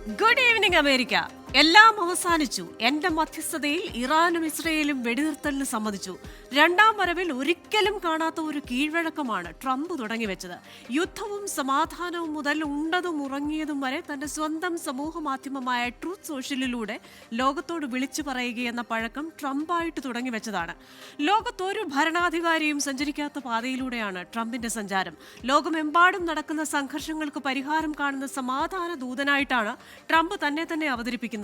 Good evening America. എല്ലാം അവസാനിച്ചു. എന്റെ മധ്യസ്ഥതയിൽ ഇറാനും ഇസ്രയേലും വെടിനിർത്തലിന് സമ്മതിച്ചു. രണ്ടാം വരവിൽ ഒരിക്കലും കാണാത്ത ഒരു കീഴ്വഴക്കമാണ് ട്രംപ് തുടങ്ങിവെച്ചത്. യുദ്ധവും സമാധാനവും മുതൽ ഉണ്ടതും ഉറങ്ങിയതും വരെ തന്റെ സ്വന്തം സമൂഹ മാധ്യമമായ ട്രൂത്ത് സോഷ്യലിലൂടെ ലോകത്തോട് വിളിച്ചു പറയുകയെന്ന പഴക്കം ട്രംപായിട്ട് തുടങ്ങിവെച്ചതാണ്. ലോകത്തൊരു ഭരണാധികാരിയും സഞ്ചരിക്കാത്ത പാതയിലൂടെയാണ് ട്രംപിന്റെ സഞ്ചാരം. ലോകമെമ്പാടും നടക്കുന്ന സംഘർഷങ്ങൾക്ക് പരിഹാരം കാണുന്ന സമാധാന ദൂതനായിട്ടാണ് ട്രംപ് തന്നെ അവതരിപ്പിക്കുന്നത്.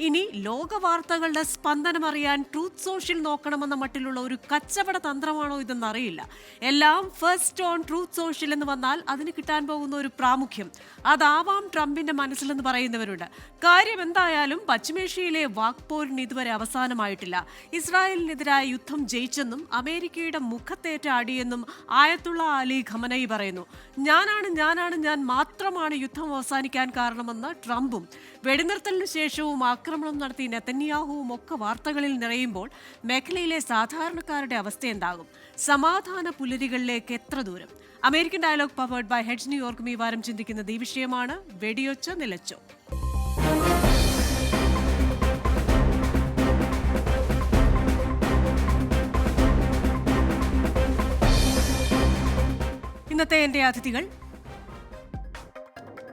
ഇനി ലോക വാർത്തകളുടെ സ്പന്ദനം അറിയാൻ ട്രൂത്ത് സോഷ്യൽ നോക്കണമെന്ന മട്ടിലുള്ള ഒരു കച്ചവട തന്ത്രമാണോ ഇതെന്നറിയില്ല. എല്ലാം ഫസ്റ്റ് ഓൺ ട്രൂത്ത് സോഷ്യൽ എന്ന് വന്നാൽ അതിന് കിട്ടാൻ പോകുന്ന ഒരു പ്രാമുഖ്യം അതാവാം ട്രംപിന്റെ മനസ്സിലെന്ന് പറയുന്നവരുണ്ട്. കാര്യം എന്തായാലും പശ്ചിമേഷ്യയിലെ വാക്പോരിന് ഇതുവരെ അവസാനമായിട്ടില്ല. ഇസ്രായേലിനെതിരായ യുദ്ധം ജയിച്ചെന്നും അമേരിക്കയുടെ മുഖത്തേറ്റ അടിയെന്നും ആയത്തുള്ള അലി ഖമനയി പറയുന്നു. ഞാൻ മാത്രമാണ് യുദ്ധം അവസാനിക്കാൻ കാരണമെന്ന് ട്രംപും. വെടിനിർത്തലിന് ശേഷവും ആക്രമണം നടത്തി നെതന്യാഹുവും ഒക്കെ വാർത്തകളിൽ നിറയുമ്പോൾ മേഖലയിലെ സാധാരണക്കാരുടെ അവസ്ഥ എന്താകും? സമാധാന പുലരികളിലേക്ക് എത്ര ദൂരം? American dialogue powered by heads ന്യൂയോർക്കും ഈ വാരം ചിന്തിക്കുന്നത് ഈ വിഷയമാണ്. വെടിയൊച്ച നിലച്ചോ? ഇന്നത്തെ എന്റെ അതിഥികൾ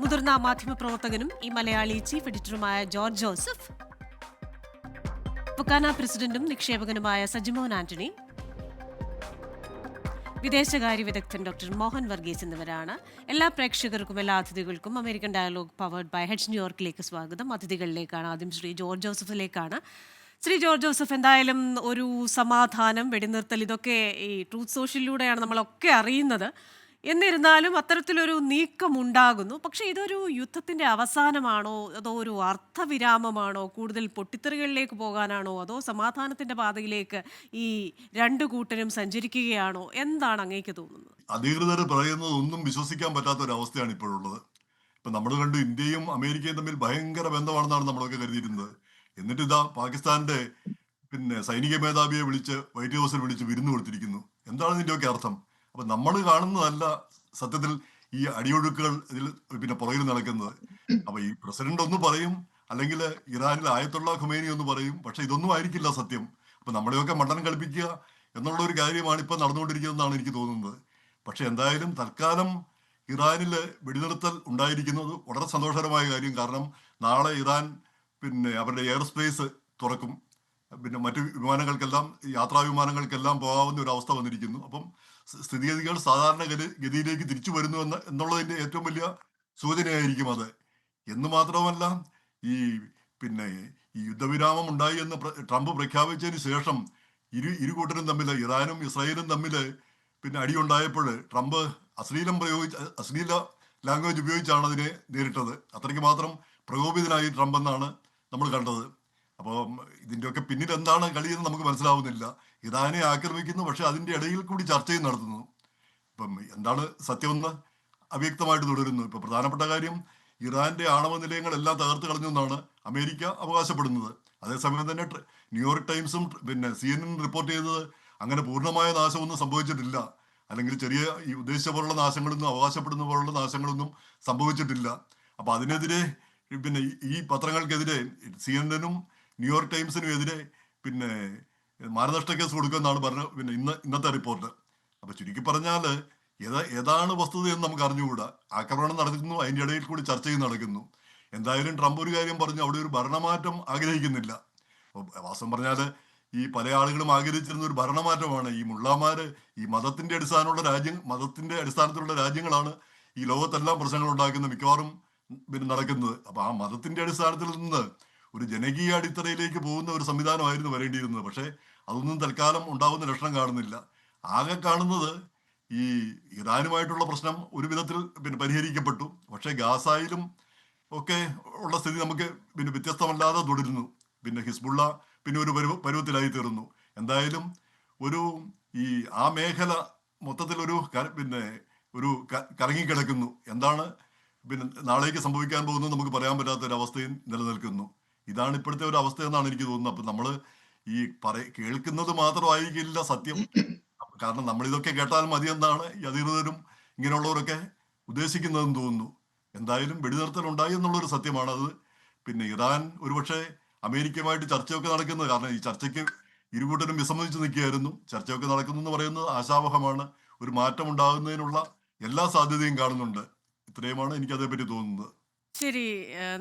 മുതിർന്ന മാധ്യമപ്രവർത്തകനും ഈ മലയാളി ചീഫ് എഡിറ്ററുമായ ജോർജ് ജോസഫ്, ഫൊക്കാന പ്രസിഡന്റും നിക്ഷേപകനുമായ സജിമോൻ ആന്റണി, വിദേശകാര്യ വിദഗ്ധൻ ഡോക്ടർ മോഹൻ വർഗീസ് എന്നിവരാണ്. എല്ലാ പ്രേക്ഷകർക്കും എല്ലാ അതിഥികൾക്കും American dialogue powered by heads ന്യൂയോർക്കിലേക്ക് സ്വാഗതം. അതിഥികളിലേക്കാണ് ആദ്യം ശ്രീ ജോർജ് ജോസഫിലേക്കാണ്. ശ്രീ ജോർജ് ജോസഫ്, എന്തായാലും ഒരു സമാധാനം, വെടിനിർത്തൽ, ഇതൊക്കെ ഈ ട്രൂത്ത് സോഷ്യലിലൂടെയാണ് നമ്മളൊക്കെ അറിയുന്നത്. എന്നിരുന്നാലും അത്തരത്തിലൊരു നീക്കം ഉണ്ടാകുന്നു. പക്ഷേ ഇതൊരു യുദ്ധത്തിന്റെ അവസാനമാണോ, അതോ ഒരു അർത്ഥവിരാമമാണോ, കൂടുതൽ പൊട്ടിത്തെറികളിലേക്ക് പോകാനാണോ, അതോ സമാധാനത്തിന്റെ പാതയിലേക്ക് ഈ രണ്ടു കൂട്ടരും സഞ്ചരിക്കുകയാണോ? എന്താണ് അങ്ങേക്ക് തോന്നുന്നത്? അധികൃതർ പറയുന്നത് ഒന്നും വിശ്വസിക്കാൻ പറ്റാത്ത ഒരു അവസ്ഥയാണ് ഇപ്പോഴുള്ളത്. ഇപ്പൊ നമ്മൾ കണ്ടു, ഇന്ത്യയും അമേരിക്കയും തമ്മിൽ ഭയങ്കര ബന്ധമാണെന്നാണ് നമ്മളൊക്കെ കരുതിയിരുന്നത്. എന്നിട്ട് ഇതാ പാകിസ്ഥാന്റെ സൈനിക മേധാവിയെ വിളിച്ച് വൈറ്റ് ഹൗസിൽ വിളിച്ച് വിരുന്ന് കൊടുത്തിരിക്കുന്നു. എന്താണ് ഇതിന്റെയൊക്കെ അർത്ഥം? അപ്പൊ നമ്മൾ കാണുന്നതല്ല സത്യത്തിൽ ഈ അടിയൊഴുക്കുകൾ ഇതിൽ പുറകിൽ നടക്കുന്നത്. അപ്പൊ ഈ പ്രസിഡന്റ് ഒന്ന് പറയും, അല്ലെങ്കിൽ ഇറാനിൽ ആയത്തുള്ള ഖുമൈനി ഒന്ന് പറയും, പക്ഷെ ഇതൊന്നും ആയിരിക്കില്ല സത്യം. അപ്പൊ നമ്മളെയൊക്കെ മണ്ടൻ കളിപ്പിക്കുക എന്നുള്ള ഒരു കാര്യമാണ് ഇപ്പൊ നടന്നുകൊണ്ടിരിക്കുന്നതെന്നാണ് എനിക്ക് തോന്നുന്നത്. പക്ഷെ എന്തായാലും തൽക്കാലം ഇറാനിൽ വെടിനിർത്തൽ ഉണ്ടായിരിക്കുന്നത് വളരെ സന്തോഷകരമായ കാര്യം. കാരണം നാളെ ഇറാൻ അവരുടെ എയർ സ്പേസ് തുറക്കും. മറ്റു വിമാനങ്ങൾക്കെല്ലാം, യാത്രാ വിമാനങ്ങൾക്കെല്ലാം പോകാവുന്ന ഒരു അവസ്ഥ വന്നിരിക്കുന്നു. അപ്പം സ്ഥിതിഗതികൾ സാധാരണ ഗതിയിലേക്ക് തിരിച്ചു വരുന്നു എന്നുള്ളതിന്റെ ഏറ്റവും വലിയ സൂചനയായിരിക്കും അത്. എന്ന് മാത്രമല്ല, ഈ ഈ യുദ്ധവിരാമം ഉണ്ടായി എന്ന് ട്രംപ് പ്രഖ്യാപിച്ചതിന് ശേഷം ഇരു കൂട്ടരും തമ്മിൽ, ഇറാനും ഇസ്രായേലും തമ്മിൽ അടിയുണ്ടായപ്പോൾ ട്രംപ് അശ്ലീല ലാംഗ്വേജ് ഉപയോഗിച്ചാണ് അതിനെ നേരിട്ടത്. അത്രയ്ക്ക് മാത്രം പ്രകോപിതനായി ട്രംപ് എന്നാണ് നമ്മൾ കണ്ടത്. അപ്പോൾ ഇതിൻ്റെയൊക്കെ പിന്നിൽ എന്താണ് കളിയെന്ന് നമുക്ക് മനസ്സിലാവുന്നില്ല. ഇറാനെ ആക്രമിക്കുന്നു, പക്ഷെ അതിൻ്റെ ഇടയിൽ കൂടി ചർച്ചയും നടത്തുന്നു. ഇപ്പം എന്താണ് സത്യമെന്ന് അവ്യക്തമായിട്ട് തുടരുന്നു. ഇപ്പൊ പ്രധാനപ്പെട്ട കാര്യം, ഇറാന്റെ ആണവ നിലയങ്ങളെല്ലാം തകർത്ത് കളഞ്ഞു എന്നാണ് അമേരിക്ക അവകാശപ്പെടുന്നത്. അതേസമയം തന്നെ ന്യൂയോർക്ക് ടൈംസും CNN റിപ്പോർട്ട് ചെയ്തത് അങ്ങനെ പൂർണ്ണമായ നാശമൊന്നും സംഭവിച്ചിട്ടില്ല, അല്ലെങ്കിൽ ചെറിയ ഈ ഉദ്ദേശിച്ച പോലുള്ള നാശങ്ങളൊന്നും, അവകാശപ്പെടുന്ന പോലുള്ള നാശങ്ങളൊന്നും സംഭവിച്ചിട്ടില്ല. അപ്പൊ അതിനെതിരെ ഈ പത്രങ്ങൾക്കെതിരെ CNN-നും ന്യൂയോർക്ക് ടൈംസിനും എതിരെ മാനനഷ്ട കേസ് കൊടുക്കുമെന്നാണ് ഇന്നത്തെ റിപ്പോർട്ട്. അപ്പൊ ചുരുക്കി പറഞ്ഞാല് ഏതാണ് വസ്തുത എന്ന് നമുക്ക് അറിഞ്ഞുകൂടാ. ആക്രമണം നടക്കുന്നു, അതിന്റെ ഇടയിൽ കൂടി ചർച്ചയും നടക്കുന്നു. എന്തായാലും ട്രംപ് ഒരു കാര്യം പറഞ്ഞു, അവിടെ ഒരു ഭരണമാറ്റം ആഗ്രഹിക്കുന്നില്ല. വാസ്തവം പറഞ്ഞാല് ഈ പല ആളുകളും ആഗ്രഹിച്ചിരുന്ന ഒരു ഭരണമാറ്റമാണ്. ഈ മുള്ളാമാര്, ഈ മതത്തിന്റെ അടിസ്ഥാനത്തിലുള്ള രാജ്യങ്ങളാണ് ഈ ലോകത്തെല്ലാം പ്രശ്നങ്ങൾ ഉണ്ടാക്കുന്ന മിക്കവാറും നടക്കുന്നത്. അപ്പൊ ആ മതത്തിന്റെ അടിസ്ഥാനത്തിൽ നിന്ന് ഒരു ജനകീയ അടിത്തറയിലേക്ക് പോകുന്ന ഒരു സംവിധാനമായിരുന്നു വരേണ്ടിയിരുന്നത്. പക്ഷെ അതൊന്നും തൽക്കാലം ഉണ്ടാവുന്ന ലക്ഷണം കാണുന്നില്ല. ആകെ കാണുന്നത് ഈ ഇറാനുമായിട്ടുള്ള പ്രശ്നം ഒരു വിധത്തിൽ പരിഹരിക്കപ്പെട്ടു. പക്ഷെ ഗാസയിലും ഒക്കെ ഉള്ള സ്ഥിതി നമുക്ക് വ്യത്യസ്തമല്ലാതെ തുടരുന്നു. ഹിസ്ബുള്ള ഒരു പരുവത്തിലായി തീർന്നു. എന്തായാലും ആ മേഖല മൊത്തത്തിൽ ഒരു കറങ്ങിക്കിടക്കുന്നു. എന്താണ് നാളേക്ക് സംഭവിക്കാൻ പോകുന്നത് നമുക്ക് പറയാൻ പറ്റാത്ത ഒരു അവസ്ഥയും നിലനിൽക്കുന്നു. ഇതാണ് ഇപ്പോഴത്തെ ഒരു അവസ്ഥ എന്നാണ് എനിക്ക് തോന്നുന്നത്. അപ്പൊ നമ്മള് ഈ കേൾക്കുന്നത് മാത്രമായിരിക്കില്ല സത്യം. കാരണം നമ്മൾ ഇതൊക്കെ കേട്ടാൽ മതി എന്നാണ് ഈ അധികൃതരും ഇങ്ങനെയുള്ളവരൊക്കെ ഉദ്ദേശിക്കുന്നതെന്ന് തോന്നുന്നു. എന്തായാലും വെടിനിർത്തൽ ഉണ്ടായി എന്നുള്ളൊരു സത്യമാണ്. അത് പിന്നെ ഇറാൻ ഒരുപക്ഷെ അമേരിക്കയുമായിട്ട് ചർച്ചയൊക്കെ നടക്കുന്നത്, കാരണം ഈ ചർച്ചയ്ക്ക് ഇരുകൂട്ടരും വിസമ്മതിച്ച് നിൽക്കുകയായിരുന്നു. ചർച്ചയൊക്കെ നടക്കുന്നു എന്ന് പറയുന്നത് ആശാവഹമാണ്. ഒരു മാറ്റം ഉണ്ടാകുന്നതിനുള്ള എല്ലാ സാധ്യതയും കാണുന്നുണ്ട്. ഇത്രയുമാണ് എനിക്ക് അതേപറ്റി തോന്നുന്നത്. ശരി.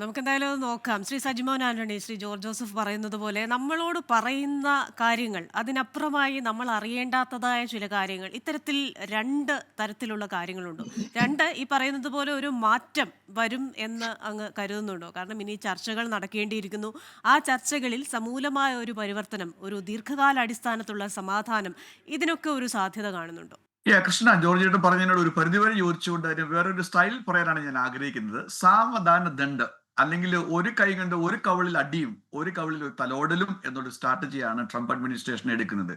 നമുക്കെന്തായാലും അത് നോക്കാം. ശ്രീ സജിമോൻ ആന്റണി, ശ്രീ ജോർജ് ജോസഫ് പറയുന്നത് പോലെ നമ്മളോട് പറയുന്ന കാര്യങ്ങൾ, അതിനപ്പുറമായി നമ്മൾ അറിയേണ്ടാത്തതായ ചില കാര്യങ്ങൾ, ഇത്തരത്തിൽ രണ്ട് തരത്തിലുള്ള കാര്യങ്ങളുണ്ട്. രണ്ട്, ഈ പറയുന്നത് പോലെ ഒരു മാറ്റം വരും എന്ന് അങ്ങ് കരുതുന്നുണ്ടോ? കാരണം ഇനി ചർച്ചകൾ നടക്കേണ്ടിയിരിക്കുന്നു. ആ ചർച്ചകളിൽ സമൂലമായ ഒരു പരിവർത്തനം, ഒരു ദീർഘകാല അടിസ്ഥാനത്തുള്ള സമാധാനം, ഇതിനൊക്കെ ഒരു സാധ്യത കാണുന്നുണ്ടോ? കൃഷ്ണ, ജോർജിയേട്ടൻ പറഞ്ഞതിനോട് ഒരു പരിധിവരെ യോജിച്ചുകൊണ്ട് അതിന് വേറൊരു സ്റ്റൈൽ പറയാനാണ് ഞാൻ ആഗ്രഹിക്കുന്നത്. സാവധാന ദണ്ഡ്, അല്ലെങ്കിൽ ഒരു കൈ കൊണ്ട് ഒരു കവിളിൽ അടിയും ഒരു കവിളിൽ ഒരു തലോടലും എന്നൊരു സ്ട്രാറ്റജിയാണ് ട്രംപ് അഡ്മിനിസ്ട്രേഷൻ എടുക്കുന്നത്.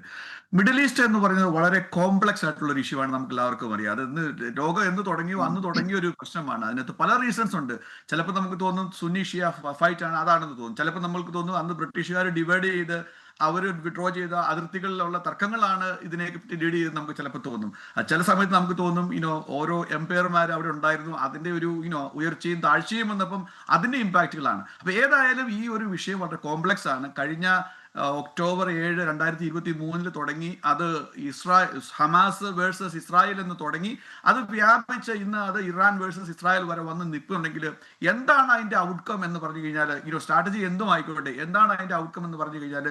മിഡിൽ ഈസ്റ്റ് എന്ന് പറയുന്നത് വളരെ കോംപ്ലക്സ് ആയിട്ടുള്ള ഒരു ഇഷ്യൂ ആണ്, നമുക്ക് എല്ലാവർക്കും അറിയാം. അത് ലോകം എന്ന് തുടങ്ങിയോ അന്ന് തുടങ്ങിയ ഒരു പ്രശ്നമാണ്. അതിനകത്ത് പല റീസൺസ് ഉണ്ട്. ചിലപ്പോൾ നമുക്ക് തോന്നും സുന്നി ഷിയ ഫൈറ്റ് ആണ്, അതാണെന്ന് തോന്നും. ചിലപ്പോൾ നമുക്ക് തോന്നും അന്ന് ബ്രിട്ടീഷുകാർ ഡിവൈഡ് ചെയ്ത് അവർ വിഡ്രോ ചെയ്ത അതിർത്തികളിലുള്ള തർക്കങ്ങളാണ് ഇതിനെ ലീഡ് ചെയ്ത് നമുക്ക് ചിലപ്പോൾ തോന്നും. ചില സമയത്ത് നമുക്ക് തോന്നും ഓരോ എംപയർമാർ അവിടെ ഉണ്ടായിരുന്നു, അതിന്റെ ഒരു ഉയർച്ചയും താഴ്ചയും വന്നപ്പം അതിന്റെ ഇമ്പാക്റ്റുകളാണ്. അപ്പൊ ഏതായാലും ഈ ഒരു വിഷയം വളരെ കോംപ്ലക്സ് ആണ്. കഴിഞ്ഞ ഒക്ടോബർ 7, 2023 തുടങ്ങി അത് ഹമാസ് വേഴ്സസ് ഇസ്രായേൽ എന്ന് തുടങ്ങി അത് വ്യാപിച്ച ഇന്ന് അത് ഇറാൻ വേഴ്സസ് ഇസ്രായേൽ വരെ വന്ന് നിൽക്കുന്നുണ്ടെങ്കിൽ എന്താണ് അതിന്റെ ഔട്ട്കം എന്ന് പറഞ്ഞു കഴിഞ്ഞാൽ, സ്ട്രാറ്റജി എന്തും ആയിക്കോട്ടെ, എന്താണ് അതിന്റെ ഔട്ട്കം എന്ന് പറഞ്ഞു കഴിഞ്ഞാൽ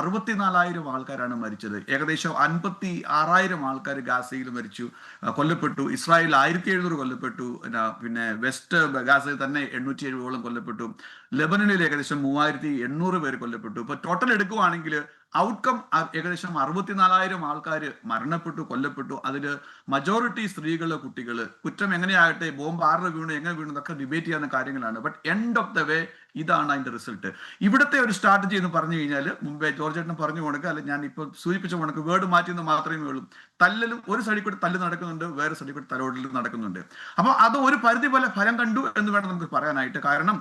64,000 ആൾക്കാരാണ് മരിച്ചത്. ഏകദേശം 56,000 ആൾക്കാർ ഗാസയിൽ മരിച്ചു, കൊല്ലപ്പെട്ടു. ഇസ്രായേൽ 1,700 കൊല്ലപ്പെട്ടു. പിന്നെ വെസ്റ്റ് ഗാസയിൽ തന്നെ 870 കൊല്ലപ്പെട്ടു. ലെബനനിൽ ഏകദേശം 3,800 പേര് കൊല്ലപ്പെട്ടു. ഇപ്പൊ ടോട്ടൽ എടുക്കുവാണെങ്കിൽ ഔട്ട്കം ഏകദേശം 64,000 ആൾക്കാർ മരണപ്പെട്ടു, കൊല്ലപ്പെട്ടു. അതിൽ മജോറിറ്റി സ്ത്രീകള്, കുട്ടികള്. കുറ്റം എങ്ങനെയാകട്ടെ, ബോംബ് ആരുടെ വീണു, എങ്ങനെ വീണു എന്നൊക്കെ ഡിബേറ്റ് ചെയ്യാവുന്ന കാര്യങ്ങളാണ്. But end of the way ഇതാണ് അതിന്റെ റിസൾട്ട്. ഇവിടുത്തെ ഒരു സ്ട്രാറ്റജി എന്ന് പറഞ്ഞു കഴിഞ്ഞാൽ, മുമ്പേ ജോർജ് ചേട്ടൻ പറഞ്ഞു കൊടുക്കുക, അല്ലെ ഞാൻ ഇപ്പൊ സൂചിപ്പിച്ച കണക്ക് വേർഡ് മാറ്റുന്നത് മാത്രമേ ഉള്ളൂ. തല്ലലും ഒരു സൈഡിൽ കൂടി തല്ല് നടക്കുന്നുണ്ട്, വേറെ സൈഡിൽ കൂടി തലോടലും നടക്കുന്നുണ്ട്. അപ്പൊ അത് ഒരു പരിധി പോലെ ഫലം കണ്ടു എന്ന് വേണം നമുക്ക് പറയാനായിട്ട്. കാരണം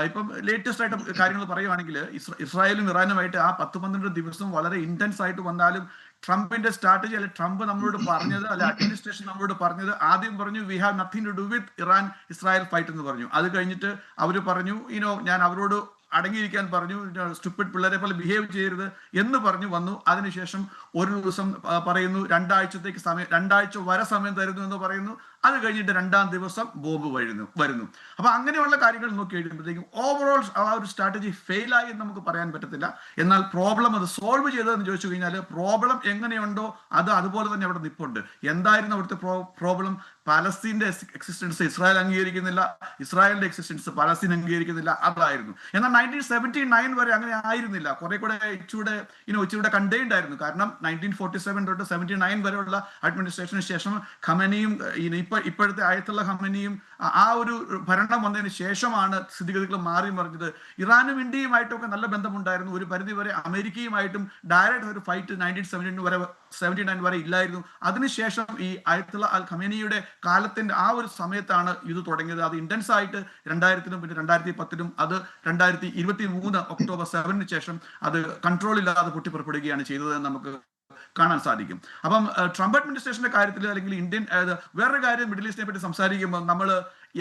ഇപ്പം ലേറ്റസ്റ്റ് ആയിട്ട് കാര്യങ്ങൾ പറയുവാണെങ്കിൽ ഇസ്രായേലും ഇറാനുമായിട്ട് ആ 10-12 ദിവസം വളരെ ഇന്റൻസ് ആയിട്ട് വന്നാലും ട്രംപിന്റെ സ്ട്രാറ്റജി, അല്ലെ ട്രംപ് നമ്മളോട് പറഞ്ഞത്, അല്ലെ അഡ്മിനിസ്ട്രേഷൻ നമ്മളോട് പറഞ്ഞത്, ആദ്യം പറഞ്ഞു we have nothing to do with Iran Israel fight എന്ന് പറഞ്ഞു. അത് കഴിഞ്ഞിട്ട് അവർ പറഞ്ഞു ഞാൻ അവരോട് അടങ്ങിയിരിക്കാൻ പറഞ്ഞു, സ്റ്റുപ്പിഡ് പിള്ളേരെ പോലെ ബിഹേവ് ചെയ്യരുത് എന്ന് പറഞ്ഞു വന്നു. അതിനുശേഷം ഒരു ദിവസം പറയുന്നു 2 ആഴ്ചത്തേക്ക് സമയം, 2 ആഴ്ച വരെ സമയം തരുന്നു എന്ന് പറയുന്നു. അത് കഴിഞ്ഞിട്ട് 2-ാം ദിവസം ബോംബ് വരുന്നു. അപ്പൊ അങ്ങനെയുള്ള കാര്യങ്ങൾ നോക്കി കഴിയുമ്പോഴത്തേക്കും ഓവറോൾ ആ ഒരു സ്ട്രാറ്റജി ഫെയിലായി എന്ന് നമുക്ക് പറയാൻ പറ്റത്തില്ല. എന്നാൽ പ്രോബ്ലം അത് സോൾവ് ചെയ്തതെന്ന് ചോദിച്ചു കഴിഞ്ഞാൽ, പ്രോബ്ലം എങ്ങനെയുണ്ടോ അത് അതുപോലെ തന്നെ അവിടെ നിൽപ്പുണ്ട്. എന്തായിരുന്നു അവിടുത്തെ പ്രോബ്ലം? പലസ്തീന്റെ എക്സിസ്റ്റൻസ് ഇസ്രായേൽ അംഗീകരിക്കുന്നില്ല, ഇസ്രായേലിന്റെ എക്സിസ്റ്റൻസ് പലസ്തീൻ അംഗീകരിക്കുന്നില്ല, അതായിരുന്നു. എന്നാൽ 1979 വരെ അങ്ങനെ ആയിരുന്നില്ല. കുറെ കൂടെ ഇച്ചിരൂടെ കണ്ടെയ്ൻഡ് ആയിരുന്നു. കാരണം 1947 തൊട്ട് 79 വരെയുള്ള അഡ്മിനിസ്ട്രേഷന് ശേഷം ഖമനിയും ഇപ്പോഴത്തെ ആയത്തുള്ള ഖമനിയും ആ ഒരു ഭരണം വന്നതിന് ശേഷമാണ് സ്ഥിതിഗതികൾ മാറി മറിഞ്ഞത്. ഇറാനും ഇന്ത്യയുമായിട്ടൊക്കെ നല്ല ബന്ധമുണ്ടായിരുന്നു. ഒരു പരിധി വരെ അമേരിക്കയുമായിട്ടും ഡയറക്റ്റ് ഒരു ഫൈറ്റ് 1979 വരെ ഇല്ലായിരുന്നു. അതിനുശേഷം ഈ ആയത്തുള്ള അൽ ഖമേനിയുടെ കാലത്തിന്റെ ആ ഒരു സമയത്താണ് ഇത് തുടങ്ങിയത്. അത് ഇന്റൻസ് ആയിട്ട് 2000-ലും പിന്നെ 2010-ലും അത് 2023 ഒക്ടോബർ 7-ന് ശേഷം അത് കൺട്രോൾ ഇല്ലാതെ പൊട്ടിപ്പുറപ്പെടുകയാണ് ചെയ്തതെന്ന് നമുക്ക് കാണാൻ സാധിക്കും. അപ്പം ട്രംപ് അഡ്മിനിസ്ട്രേഷന്റെ കാര്യത്തിൽ, അല്ലെങ്കിൽ ഇന്ത്യൻ വേറൊരു കാര്യം, മിഡിൽ ഈസ്റ്റിനെ പറ്റി സംസാരിക്കുമ്പോൾ നമ്മൾ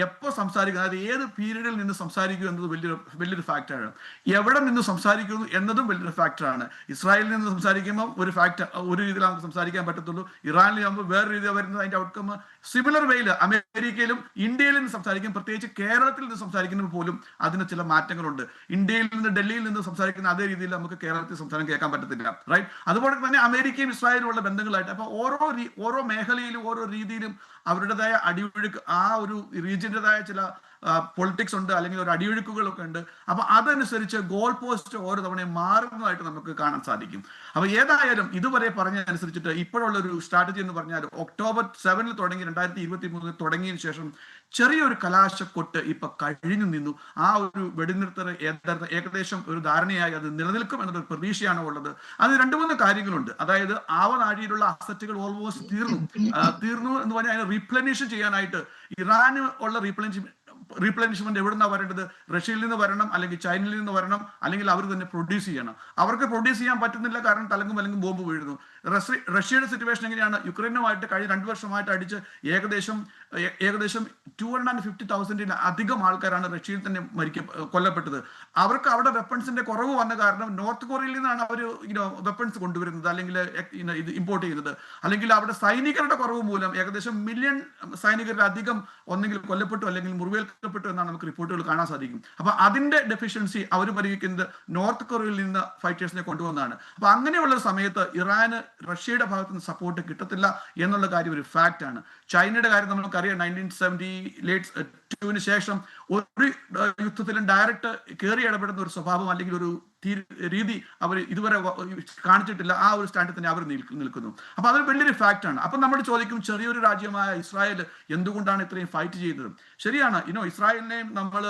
എപ്പോൾ സംസാരിക്കും, അതായത് ഏത് പീരീഡിൽ നിന്ന് സംസാരിക്കും എന്നത് വലിയൊരു ഫാക്ടറാണ്. എവിടെ നിന്ന് സംസാരിക്കുന്നു എന്നതും വലിയൊരു ഫാക്ടറാണ്. ഇസ്രായേലിൽ നിന്ന് സംസാരിക്കുമ്പോൾ ഒരു രീതിയിൽ നമുക്ക് സംസാരിക്കാൻ പറ്റത്തുള്ളൂ. ഇറാനിലാകുമ്പോൾ വേറെ രീതിയിൽ വരുന്നത്. അതിന്റെ ഔട്ട്കം സിമിലർ വേയിൽ അമേരിക്കയിലും ഇന്ത്യയിൽ നിന്ന് സംസാരിക്കും. പ്രത്യേകിച്ച് കേരളത്തിൽ നിന്ന് സംസാരിക്കുമ്പോൾ പോലും അതിന് ചില മാറ്റങ്ങളുണ്ട്. ഇന്ത്യയിൽ നിന്ന് ഡൽഹിയിൽ നിന്ന് സംസാരിക്കുന്ന അതേ രീതിയിൽ നമുക്ക് കേരളത്തിൽ സംസാരം കേൾക്കാൻ പറ്റത്തില്ല, റൈറ്റ്? അതുപോലെ തന്നെ അമേരിക്കയും ഇസ്രായേലുമുള്ള ബന്ധങ്ങളായിട്ട് അപ്പൊ ഓരോ മേഖലയിലും ഓരോ രീതിയിലും അവരുടേതായ അടിയൊഴുക്ക്, ആ ഒരു റീജിയന്റേതായ ചില പൊളിറ്റിക്സ് ഉണ്ട്, അല്ലെങ്കിൽ ഒരു അടിയൊഴുക്കുകളൊക്കെ ഉണ്ട്. അപ്പൊ അതനുസരിച്ച് ഗോൾ പോസ്റ്റ് ഓരോ തവണയും മാറുന്നതായിട്ട് നമുക്ക് കാണാൻ സാധിക്കും. അപ്പൊ ഏതായാലും ഇതുവരെ പറഞ്ഞതനുസരിച്ചിട്ട് ഇപ്പോഴുള്ള ഒരു സ്ട്രാറ്റജി എന്ന് പറഞ്ഞാൽ, ഒക്ടോബർ 7-ൽ തുടങ്ങി 2023 തുടങ്ങിയതിനു ശേഷം ചെറിയൊരു കലാശക്കൊട്ട് ഇപ്പൊ കഴിഞ്ഞു നിന്നു. ആ ഒരു വെടിനിർത്തൽ ഏകദേശം ഒരു ധാരണയായി അത് നിലനിൽക്കും എന്നൊരു പ്രതീക്ഷയാണ് ഉള്ളത്. അത് 2-3 കാര്യങ്ങളുണ്ട്. അതായത് ആവനാഴിയിലുള്ള അസറ്റുകൾ ഓൾമോസ്റ്റ് തീർന്നു എന്ന് പറഞ്ഞാൽ അതിനെ റീപ്ലനിഷ് ചെയ്യാനായിട്ട് ഇറാന് ഉള്ള റീപ്ലനിഷ്മെന്റ് എവിടുന്നാ വരേണ്ടത്? റഷ്യയിൽ നിന്ന് വരണം, അല്ലെങ്കിൽ ചൈനയിൽ നിന്ന് വരണം, അല്ലെങ്കിൽ അവർ തന്നെ പ്രൊഡ്യൂസ് ചെയ്യണം. അവർക്ക് പ്രൊഡ്യൂസ് ചെയ്യാൻ പറ്റുന്നില്ല, കാരണം തലങ്കും വലങ്കും ബോംബ് വീഴുന്നു. റഷ്യയുടെ സിറ്റുവേഷൻ എങ്ങനെയാണ്? യുക്രൈനുമായിട്ട് കഴിഞ്ഞ 2 വർഷമായിട്ട് അടിച്ച് ഏകദേശം 250,000 അധികം ആൾക്കാരാണ് റഷ്യയിൽ തന്നെ കൊല്ലപ്പെട്ടത്. അവർക്ക് അവിടെ വെപ്പൺസിന്റെ കുറവ് വന്ന കാരണം നോർത്ത് കൊറിയയിൽ നിന്നാണ് അവർ വെപ്പൺസ് കൊണ്ടുവരുന്നത്, അല്ലെങ്കിൽ ഇത് ഇമ്പോർട്ട് ചെയ്യുന്നത്. അല്ലെങ്കിൽ അവിടെ സൈനികരുടെ കുറവ് മൂലം ഏകദേശം 1 മില്യൺ സൈനികരിലധികം ഒന്നെങ്കിൽ കൊല്ലപ്പെട്ടു അല്ലെങ്കിൽ മുറിവേൽക്കപ്പെട്ടു എന്നാണ് നമുക്ക് റിപ്പോർട്ടുകൾ കാണാൻ സാധിക്കും. അപ്പൊ അതിന്റെ ഡെഫിഷ്യൻസി അവർ പരിഹരിക്കുന്നത് നോർത്ത് കൊറിയയിൽ നിന്ന് ഫൈറ്റേഴ്സിനെ കൊണ്ടുവന്നതാണ്. അപ്പൊ അങ്ങനെയുള്ള സമയത്ത് ഇറാന് റഷ്യയുടെ ഭാഗത്ത് നിന്ന് സപ്പോർട്ട് കിട്ടത്തില്ല എന്നുള്ള കാര്യം ഒരു ഫാക്റ്റ് ആണ്. ചൈനയുടെ കാര്യം നമുക്കറിയാം, 1972 ശേഷം ഒരു യുദ്ധത്തിലും ഡയറക്റ്റ് കയറി ഇടപെടുന്ന ഒരു സ്വഭാവം അല്ലെങ്കിൽ ഒരു രീതി അവർ ഇതുവരെ കാണിച്ചിട്ടില്ല. ആ ഒരു സ്റ്റാൻഡിൽ തന്നെ അവർ നിൽക്കുന്നു. അപ്പൊ അതൊരു വലിയൊരു ഫാക്റ്റ് ആണ്. അപ്പൊ നമ്മൾ ചോദിക്കും, ചെറിയൊരു രാജ്യമായ ഇസ്രായേൽ എന്തുകൊണ്ടാണ് ഇത്രയും ഫൈറ്റ് ചെയ്യുന്നത്? ശരിയാണ്, ഇസ്രായേലിനെയും നമ്മൾ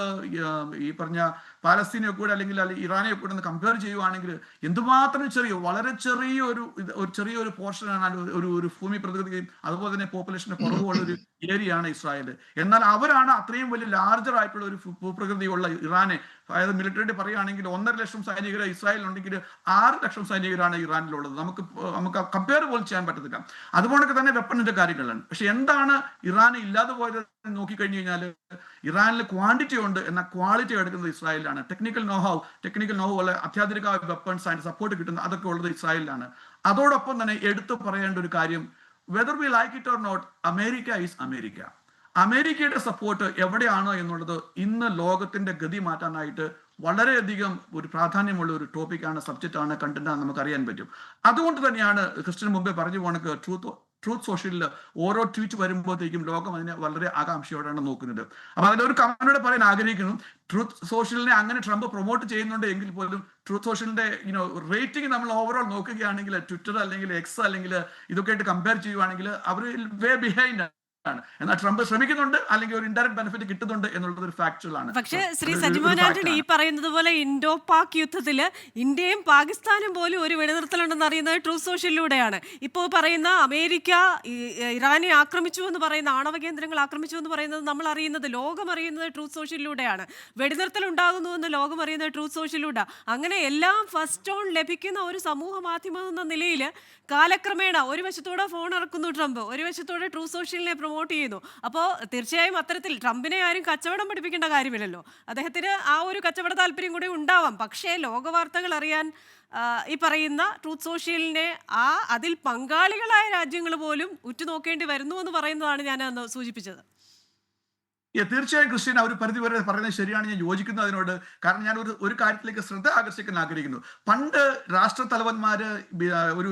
ഈ പറഞ്ഞ പാലസ്തീനെ കൂടെ അല്ലെങ്കിൽ ഇറാനെ കൂടെ ഒന്ന് കമ്പയർ ചെയ്യുവാണെങ്കിൽ എന്തുമാത്രം വളരെ ചെറിയൊരു പോർഷനാണ് ഒരു ഭൂമി പ്രകൃതിയും അതുപോലെ തന്നെ പോപ്പുലേഷന്റെ കുറവുള്ള ഒരു ഏരിയയാണ് ഇസ്രായേൽ. എന്നാൽ അവരാണ് അത്രയും വലിയ ലാർജർ ആയിട്ടുള്ള ഒരു ഭൂപ്രകൃതിയുള്ള ഇറാനെ, അതായത് മിലിറ്ററി പറയുകയാണെങ്കിൽ 1.5 ലക്ഷം സൈനികർ ഇസ്രായേലിലുണ്ടെങ്കിൽ 6 ലക്ഷം സൈനികരാണ് ഇറാനിലുള്ളത്. നമുക്ക് കമ്പയർ പോലും ചെയ്യാൻ പറ്റത്തില്ല. അതുകൊണ്ടൊക്കെ തന്നെ വെപ്പണിന്റെ കാര്യങ്ങളാണ്. പക്ഷെ എന്താണ് ഇറാന് ഇല്ലാതെ പോയത് നോക്കിക്കഴിഞ്ഞു കഴിഞ്ഞാൽ, ഇറാനിൽ ക്വാണ്ടിറ്റി ഉണ്ട്, എന്നാൽ ക്വാളിറ്റി എടുക്കുന്നത് ഇസ്രായേലിലാണ്. ടെക്നിക്കൽ നോഹൗ ഉള്ള അത്യാധുനിക വെപ്പൺസ് ആൻഡ് സപ്പോർട്ട് കിട്ടുന്ന അതൊക്കെ ഉള്ളത് ഇസ്രായേലിലാണ്. അതോടൊപ്പം തന്നെ എടുത്തു പറയേണ്ട ഒരു കാര്യം, whether we like it or not, America is America. അമേരിക്കയുടെ സപ്പോർട്ട് എവിടെയാണോ എന്നുള്ളത് ഇന്ന് ലോകത്തിന്റെ ഗതി മാറ്റാനായിട്ട് വളരെയധികം ഒരു പ്രാധാന്യമുള്ള ഒരു ടോപ്പിക്കാണ്, സബ്ജക്റ്റാണ്, കണ്ടന്റാണ്, നമുക്ക് അറിയാൻ പറ്റും. അതുകൊണ്ട് തന്നെയാണ് ക്രിസ്ത്യൻ മുമ്പേ പറഞ്ഞു പോണക്ക് ട്രൂത്ത് സോഷ്യലിൽ ഓരോ ട്വീറ്റ് വരുമ്പോഴത്തേക്കും ലോകം അതിനെ വളരെ ആകാംക്ഷയോടെയാണ് നോക്കുന്നത്. അപ്പൊ അതിലൊരു കമന്റോടെ പറയാൻ ആഗ്രഹിക്കുന്നു, ട്രൂത്ത് സോഷ്യലിനെ അങ്ങനെ ട്രംപ് പ്രൊമോട്ട് ചെയ്യുന്നുണ്ട് എങ്കിൽ പോലും ട്രൂത്ത് സോഷ്യലിന്റെ റേറ്റിംഗ് നമ്മൾ ഓവറോൾ നോക്കുകയാണെങ്കിൽ, ട്വിറ്റർ അല്ലെങ്കിൽ എക്സ് അല്ലെങ്കിൽ ഇതൊക്കെ ആയിട്ട് കമ്പയർ ചെയ്യുവാണെങ്കിൽ അവർ വേ ബിഹൈൻഡ് ആണ്. എന്നാൽ ട്രംപ് ശ്രമിക്കുന്നുണ്ട്, അല്ലെങ്കിൽ ഒരു ഇൻഡയറക്റ്റ് ബെനിഫിറ്റ് കിട്ടുന്നുണ്ട് എന്നുള്ളത് ഒരു ഫാക്ച്വൽ ആണ്. പക്ഷേ ശ്രീ സജിമോൻ ആന്റണി ഈ പറയുന്നത് പോലെ ഇൻഡോ പാക് യുദ്ധത്തിൽ ഇന്ത്യയും പാകിസ്ഥാനും പോലും ഒരു വെടിനിർത്തലുണ്ടെന്ന് അറിയുന്നത് ട്രൂത്ത് സോഷ്യലിലൂടെയാണ്. ഇപ്പോൾ പറയുന്ന അമേരിക്ക ഇറാനെ ആക്രമിച്ചു എന്ന് പറയുന്ന, ആണവ കേന്ദ്രങ്ങൾ ആക്രമിച്ചു എന്ന് പറയുന്നത് നമ്മൾ അറിയുന്നത്, ലോകം അറിയുന്നത് ട്രൂത്ത് സോഷ്യലിലൂടെയാണ്. വെടിനിർത്തൽ ഉണ്ടാകുന്നു എന്ന് ലോകം അറിയുന്നത് ട്രൂത്ത് സോഷ്യലിലൂടെ. അങ്ങനെ എല്ലാം ഫസ്റ്റ് ഓൺ ലഭിക്കുന്ന ഒരു സമൂഹ മാധ്യമം എന്ന നിലയിൽ കാലക്രമേണ ഒരു വശത്തോടെ ഫോൺ ഇറക്കുന്നു ട്രംപ്, ഒരു വശത്തോടെ ട്രൂത്ത് സോഷ്യലിനെ പ്രൊമോട്ട് ചെയ്യുന്നു. അപ്പോൾ തീർച്ചയായും അത്തരത്തിൽ ട്രംപിനെ ആരും കച്ചവടം പഠിപ്പിക്കേണ്ട കാര്യമില്ലല്ലോ. അദ്ദേഹത്തിന് ആ ഒരു കച്ചവട താല്പര്യം കൂടി ഉണ്ടാവാം. പക്ഷേ ലോകവാർത്തകൾ അറിയാൻ ഈ പറയുന്ന ട്രൂത്ത് സോഷ്യലിനെ അതിൽ പങ്കാളികളായ രാജ്യങ്ങൾ പോലും ഉറ്റുനോക്കേണ്ടി വരുന്നു എന്ന് പറയുന്നതാണ് ഞാൻ അന്ന് സൂചിപ്പിച്ചത്. തീർച്ചയായും ക്രിസ്ത്യൻ ഒരു പരിധി വരെ പറയുന്നത് ശരിയാണ്, ഞാൻ യോജിക്കുന്നു അതിനോട്. കാരണം ഞാൻ ഒരു കാര്യത്തിലേക്ക് ശ്രദ്ധ ആകർഷിക്കാൻ ആഗ്രഹിക്കുന്നു. പണ്ട് രാഷ്ട്രത്തലവന്മാര് വേറൊരു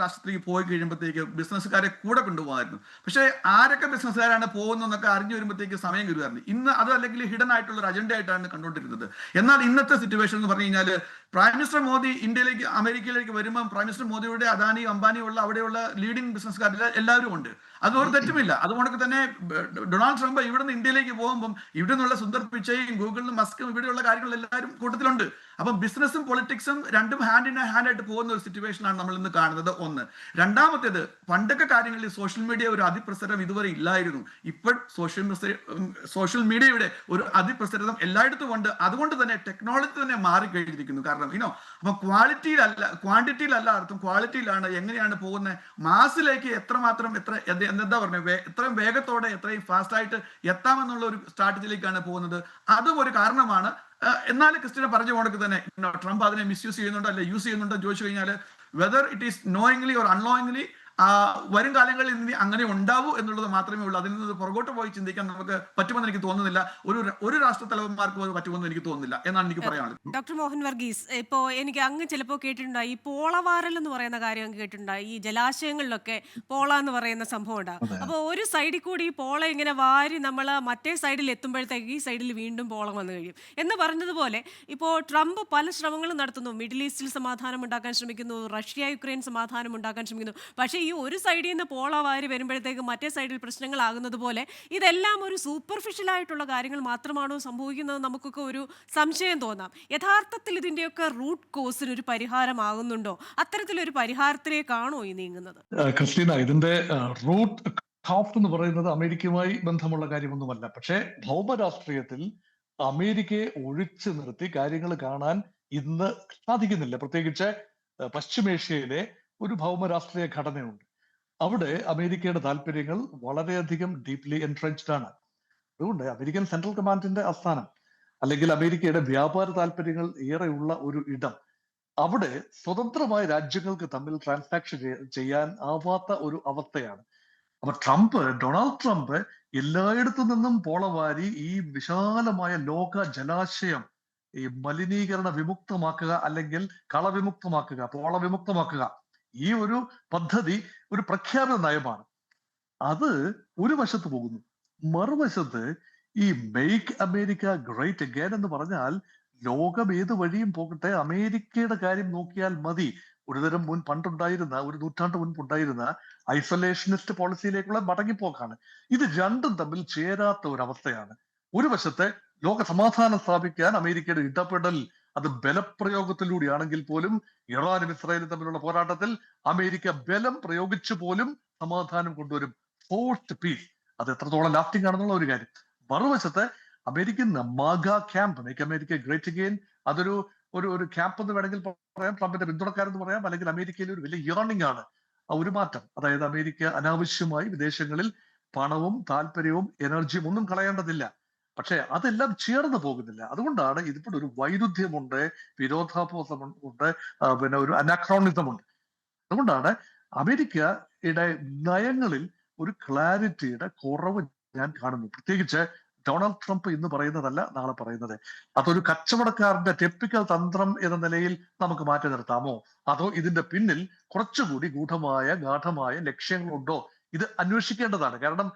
രാഷ്ട്രത്തിലേക്ക് പോയി കഴിയുമ്പോഴത്തേക്ക് ബിസിനസ്സുകാരെ കൂടെ കൊണ്ടുപോകാമായിരുന്നു. പക്ഷേ ആരൊക്കെ ബിസിനസ്സുകാരാണ് പോകുന്നതെന്നൊക്കെ അറിഞ്ഞു വരുമ്പോഴത്തേക്ക് സമയം കരുതാറുണ്ട്. ഇന്ന് അത് അല്ലെങ്കിൽ ഹിഡൻ ആയിട്ടുള്ള ഒരു അജണ്ട ആയിട്ടാണ് കണ്ടുകൊണ്ടിരുന്നത്. എന്നാൽ ഇന്നത്തെ സിറ്റുവേഷൻ എന്ന് പറഞ്ഞു കഴിഞ്ഞാൽ, പ്രൈം മിനിസ്റ്റർ മോദി അമേരിക്കയിലേക്ക് വരുമ്പോൾ പ്രൈം മിനിസ്റ്റർ മോദിയുടെ അദാനി അംബാനി അവിടെയുള്ള ലീഡിംഗ് ബിസിനസ്സുകാർ എല്ലാവരും ഉണ്ട്. അതൊരു തെറ്റുമില്ല. അതുകൊണ്ട് തന്നെ ഡൊണാൾഡ് ട്രംപ് ഇവിടെ നിന്ന് ഇന്ത്യയിലേക്ക് പോകുമ്പം ഇവിടെ നിന്നുള്ള സുന്ദർ പിച്ചയും ഗൂഗിളിലും മസ്കും ഇവിടെയുള്ള കാര്യങ്ങൾ എല്ലാവരും കൂട്ടത്തിലുണ്ട്. അപ്പം ബിസിനസ്സും പൊളിറ്റിക്സും രണ്ടും ഹാൻഡ് ഇൻ ഹാൻഡ് ആയിട്ട് പോകുന്ന ഒരു സിറ്റുവേഷനാണ് നമ്മൾ ഇന്ന് കാണുന്നത്. ഒന്ന്. രണ്ടാമത്തേത്, പണ്ടൊക്കെ കാര്യങ്ങളിൽ സോഷ്യൽ മീഡിയ ഒരു അതിപ്രസരം ഇതുവരെ ഇല്ലായിരുന്നു. ഇപ്പോൾ സോഷ്യൽ മീഡിയയുടെ ഒരു അതിപ്രസരം എല്ലായിടത്തും ഉണ്ട്. അതുകൊണ്ട് തന്നെ ടെക്നോളജി തന്നെ മാറിക്കഴിഞ്ഞിരിക്കുന്നു. കാരണം അപ്പൊ ക്വാണ്ടിറ്റിയിലല്ല അർത്ഥം, ക്വാളിറ്റിയിലാണ്. എങ്ങനെയാണ് പോകുന്നത്, മാസിലേക്ക് എന്താ പറയുക, എത്രയും വേഗത്തോടെ എത്രയും ഫാസ്റ്റ് ആയിട്ട് എത്താമെന്നുള്ള ഒരു സ്ട്രാറ്റജിയിലേക്കാണ് പോകുന്നത്. അതും ഒരു കാരണമാണ്. എന്നാലും ക്രിസ്ത്യനെ പറഞ്ഞു പോകണമെങ്കിൽ തന്നെ ട്രംപ് അതിനെ മിസ്യൂസ് ചെയ്യുന്നുണ്ടോ അല്ലെ യൂസ് ചെയ്യുന്നുണ്ടോ ചോദിച്ചു കഴിഞ്ഞാൽ, whether it is knowingly or unknowingly, വരും കാലങ്ങളിൽ ഇനി അങ്ങനെ ഉണ്ടാവൂ എന്നുള്ളത് മാത്രമേ ഉള്ളൂ. അതിൽ നിന്ന് പുറകോട്ട് പോയി ചിന്തിക്കാൻ നമുക്ക് പറ്റുമെന്ന് എനിക്ക് തോന്നുന്നില്ല. ഒരു രാഷ്ട്ര തലവന്മാർക്കും അത് പറ്റുമെന്ന് എനിക്ക് തോന്നുന്നില്ല എന്നാണ് എനിക്ക് പറയാനുള്ളത്. ഡോക്ടർ മോഹൻ വർഗീസ്, ഇപ്പോൾ എനിക്ക് അങ്ങ് ചിലപ്പോൾ കേട്ടിട്ടുണ്ടായി ഈ പോളവാരൽ എന്ന് പറയുന്ന കാര്യം കേട്ടിട്ടുണ്ടായി. ഈ ജലാശയങ്ങളിലൊക്കെ പോള എന്ന് പറയുന്ന സംഭവം ഉണ്ടാകും. അപ്പോൾ ഒരു സൈഡിൽ കൂടി ഈ പോള ഇങ്ങനെ വാരി നമ്മൾ മറ്റേ സൈഡിൽ എത്തുമ്പോഴത്തേക്ക് ഈ സൈഡിൽ വീണ്ടും പോള വന്നു കഴിയും എന്ന് പറഞ്ഞതുപോലെ ഇപ്പോൾ ട്രംപ് പല ശ്രമങ്ങളും നടത്തുന്നു. മിഡിൽ ഈസ്റ്റിൽ സമാധാനം ഉണ്ടാക്കാൻ ശ്രമിക്കുന്നു, റഷ്യ യുക്രൈൻ സമാധാനം ഉണ്ടാക്കാൻ ശ്രമിക്കുന്നു. പക്ഷേ ഈ ഒരു സൈഡിൽ നിന്ന് പോള വാരി വരുമ്പോഴത്തേക്ക് മറ്റേ സൈഡിൽ പ്രശ്നങ്ങളാകുന്നത് പോലെ ഇതെല്ലാം ഒരു സൂപ്പർഫിഷ്യൽ ആയിട്ടുള്ള കാര്യങ്ങൾ മാത്രമാണോ സംഭവിക്കുന്നത്? നമുക്കൊക്കെ ഒരു സംശയം തോന്നാം. യഥാർത്ഥത്തിൽ ഇതിന്റെയൊക്കെ റൂട്ട് കോസിന് ഒരു പരിഹാരമാകുന്നുണ്ടോ? അത്തരത്തിലൊരു പരിഹാരത്തിലേക്കാണോ ഈ നീങ്ങുന്നത്? ക്രിസ്റ്റീന, ഇതിന്റെ റൂട്ട് ഹാഫ്റ്റ് എന്ന് പറയുന്നത് അമേരിക്കയുമായി ബന്ധമുള്ള കാര്യമൊന്നുമല്ല. പക്ഷേ ഭൗമരാഷ്ട്രീയത്തിൽ അമേരിക്കയെ ഒഴിച്ചു നിർത്തി കാര്യങ്ങൾ കാണാൻ ഇന്ന് സാധിക്കുന്നില്ല. പ്രത്യേകിച്ച് പശ്ചിമേഷ്യയിലെ ഒരു ഭൗമരാഷ്ട്രീയ ഘടനയുണ്ട്. അവിടെ അമേരിക്കയുടെ താല്പര്യങ്ങൾ വളരെയധികം ഡീപ്ലി എൻട്രഞ്ച്ഡ് ആണ്. അതുകൊണ്ട് അമേരിക്കൻ സെൻട്രൽ കമാൻഡിന്റെ ആസ്ഥാനം അല്ലെങ്കിൽ അമേരിക്കയുടെ വ്യാപാര താല്പര്യങ്ങൾ ഏറെയുള്ള ഒരു ഇടം, അവിടെ സ്വതന്ത്രമായ രാജ്യങ്ങൾക്ക് തമ്മിൽ ട്രാൻസാക്ഷൻ ചെയ്യാൻ ആവാത്ത ഒരു അവസ്ഥയാണ്. അപ്പൊ ഡൊണാൾഡ് ട്രംപ് എല്ലായിടത്തു നിന്നും പോളവാരി ഈ വിശാലമായ ലോക ജലാശയം ഈ മലിനീകരണ വിമുക്തമാക്കുക അല്ലെങ്കിൽ കളവിമുക്തമാക്കുക, പോളവിമുക്തമാക്കുക, ഈ ഒരു പദ്ധതി ഒരു പ്രഖ്യാപിത നയമാണ്. അത് ഒരു വശത്ത് പോകുന്നു. മറുവശത്ത് ഈ മെയ്ക്ക് അമേരിക്ക ഗ്രേറ്റ് അഗൈൻ എന്ന് പറഞ്ഞാൽ ലോകം ഏത് വഴിയും പോകട്ടെ, അമേരിക്കയുടെ കാര്യം നോക്കിയാൽ മതി. ഒരുതരം പണ്ടുണ്ടായിരുന്ന ഒരു നൂറ്റാണ്ട് മുൻപുണ്ടായിരുന്ന ഐസൊലേഷനിസ്റ്റ് പോളിസിയിലേക്കുള്ള മടങ്ങിപ്പോക്കാണ്. ഇത് രണ്ടും തമ്മിൽ ചേരാത്ത ഒരു അവസ്ഥയാണ്. ഒരു വശത്തെ ലോക സമാധാനം സ്ഥാപിക്കാൻ അമേരിക്കയുടെ ഇടപെടൽ, അത് ബലപ്രയോഗത്തിലൂടെയാണെങ്കിൽ പോലും ഇറാനും ഇസ്രായേലും തമ്മിലുള്ള പോരാട്ടത്തിൽ അമേരിക്ക ബലം പ്രയോഗിച്ചു പോലും സമാധാനം കൊണ്ടുവരും, ഫോഴ്സ്ഡ് പീസ്. അത് എത്രത്തോളം ലാസ്റ്റിംഗ് ആണെന്നുള്ള ഒരു കാര്യം. മറുവശത്ത് American MAGA camp, make America great again, അതൊരു ഒരു ക്യാമ്പ് എന്ന് വേണമെങ്കിൽ പറയാം, ട്രംപിന്റെ പിന്തുണക്കാരെന്ന് പറയാം, അല്ലെങ്കിൽ അമേരിക്കയിലെ ഒരു വലിയ ഇയർണിംഗ് ആണ് ആ ഒരു മാറ്റം. അതായത് അമേരിക്ക അനാവശ്യമായി വിദേശങ്ങളിൽ പണവും താല്പര്യവും എനർജിയും ഒന്നും കളയേണ്ടതില്ല. പക്ഷെ അതെല്ലാം ചേർന്ന് പോകുന്നില്ല. അതുകൊണ്ടാണ് ഇതിപ്പോൾ ഒരു വൈരുദ്ധ്യമുണ്ട്, വിരോധാഭാസമുണ്ട്, പിന്നെ ഒരു അനാക്രോണിസമുണ്ട്. അതുകൊണ്ടാണ് അമേരിക്കയുടെ നയങ്ങളിൽ ഒരു ക്ലാരിറ്റിയുടെ കുറവ് ഞാൻ കാണുന്നു. പ്രത്യേകിച്ച് ഡൊണാൾഡ് ട്രംപ് ഇന്ന് പറയുന്നതല്ല നാളെ പറയുന്നത്. അതൊരു കച്ചവടക്കാരന്റെ ടെക്നിക്കൽ തന്ത്രം എന്ന നിലയിൽ നമുക്ക് മാറ്റി നിർത്താമോ, അതോ ഇതിന്റെ പിന്നിൽ കുറച്ചുകൂടി ഗാഠമായ ലക്ഷ്യങ്ങളുണ്ടോ? ഇത് അന്വേഷിക്കേണ്ടതാണ്. കാരണം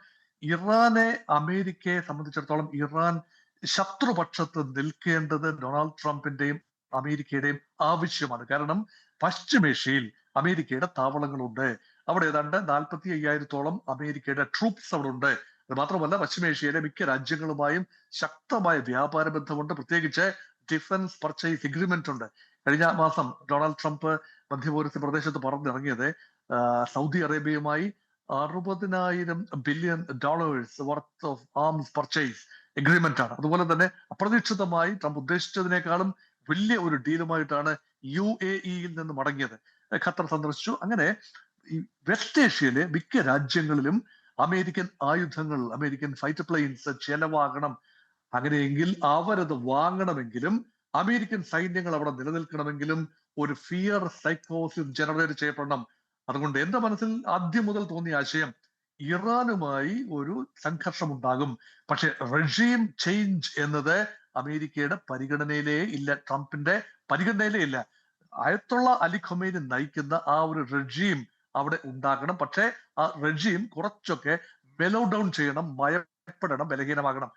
ഇറാനെ, അമേരിക്കയെ സംബന്ധിച്ചിടത്തോളം ഇറാൻ ശത്രുപക്ഷത്ത് നിൽക്കേണ്ടത് ഡൊണാൾഡ് ട്രംപിന്റെയും അമേരിക്കയുടെയും ആവശ്യമാണ്. കാരണം പശ്ചിമേഷ്യയിൽ അമേരിക്കയുടെ താവളങ്ങളുണ്ട്. അവിടെ ഏതാണ്ട് 45,000-ഓളം അമേരിക്കയുടെ ട്രൂപ്സ് അവിടെ ഉണ്ട്. അത് മാത്രമല്ല പശ്ചിമേഷ്യയിലെ മിക്ക രാജ്യങ്ങളുമായും ശക്തമായ വ്യാപാര ബന്ധമുണ്ട്. പ്രത്യേകിച്ച് ഡിഫൻസ് പർച്ചേസ് എഗ്രിമെന്റ് ഉണ്ട്. കഴിഞ്ഞ മാസം ഡൊണാൾഡ് ട്രംപ് മധ്യപൂർവ്വ പ്രദേശത്ത് പറഞ്ഞിറങ്ങിയത് സൗദി അറേബ്യയുമായി $60,000 billion worth of arms purchase agreement ആണ്. അതുപോലെ തന്നെ അപ്രതീക്ഷിതമായി ട്രംപ് ഉദ്ദേശിച്ചതിനേക്കാളും വലിയ ഒരു ഡീലുമായിട്ടാണ് UAE-യിൽ നിന്ന് മടങ്ങിയത്. ഖത്തർ സന്ദർശിച്ചു. അങ്ങനെ ഈ വെസ്റ്റ് ഏഷ്യയിലെ മിക്ക രാജ്യങ്ങളിലും അമേരിക്കൻ ആയുധങ്ങൾ, അമേരിക്കൻ ഫൈറ്റർ പ്ലെയിൻസ് ചെലവാകണം. അങ്ങനെയെങ്കിൽ അവരത് വാങ്ങണമെങ്കിലും അമേരിക്കൻ സൈന്യങ്ങൾ അവിടെ നിലനിൽക്കണമെങ്കിലും ഒരു ഫിയർ സൈക്കോസിസ് ജനറേറ്റ് ചെയ്യപ്പെടണം. അതുകൊണ്ട് എന്റെ മനസ്സിൽ ആദ്യം മുതൽ തോന്നിയ ആശയം, ഇറാനുമായി ഒരു സംഘർഷം ഉണ്ടാകും, പക്ഷെ റെജീം ചേഞ്ച് എന്നത് അമേരിക്കയുടെ പരിഗണനയിലേ ഇല്ല, ട്രംപിന്റെ പരിഗണനയിലേ ഇല്ല. അയത്തുള്ള അലി ഖൊമൈനി നയിക്കുന്ന ആ ഒരു റെജീം അവിടെ ഉണ്ടാകണം. പക്ഷെ ആ റെജീം കുറച്ചൊക്കെ മെലോ ഡൗൺ ചെയ്യണം, മയപ്പെടണം, ബലഹീനമാകണം.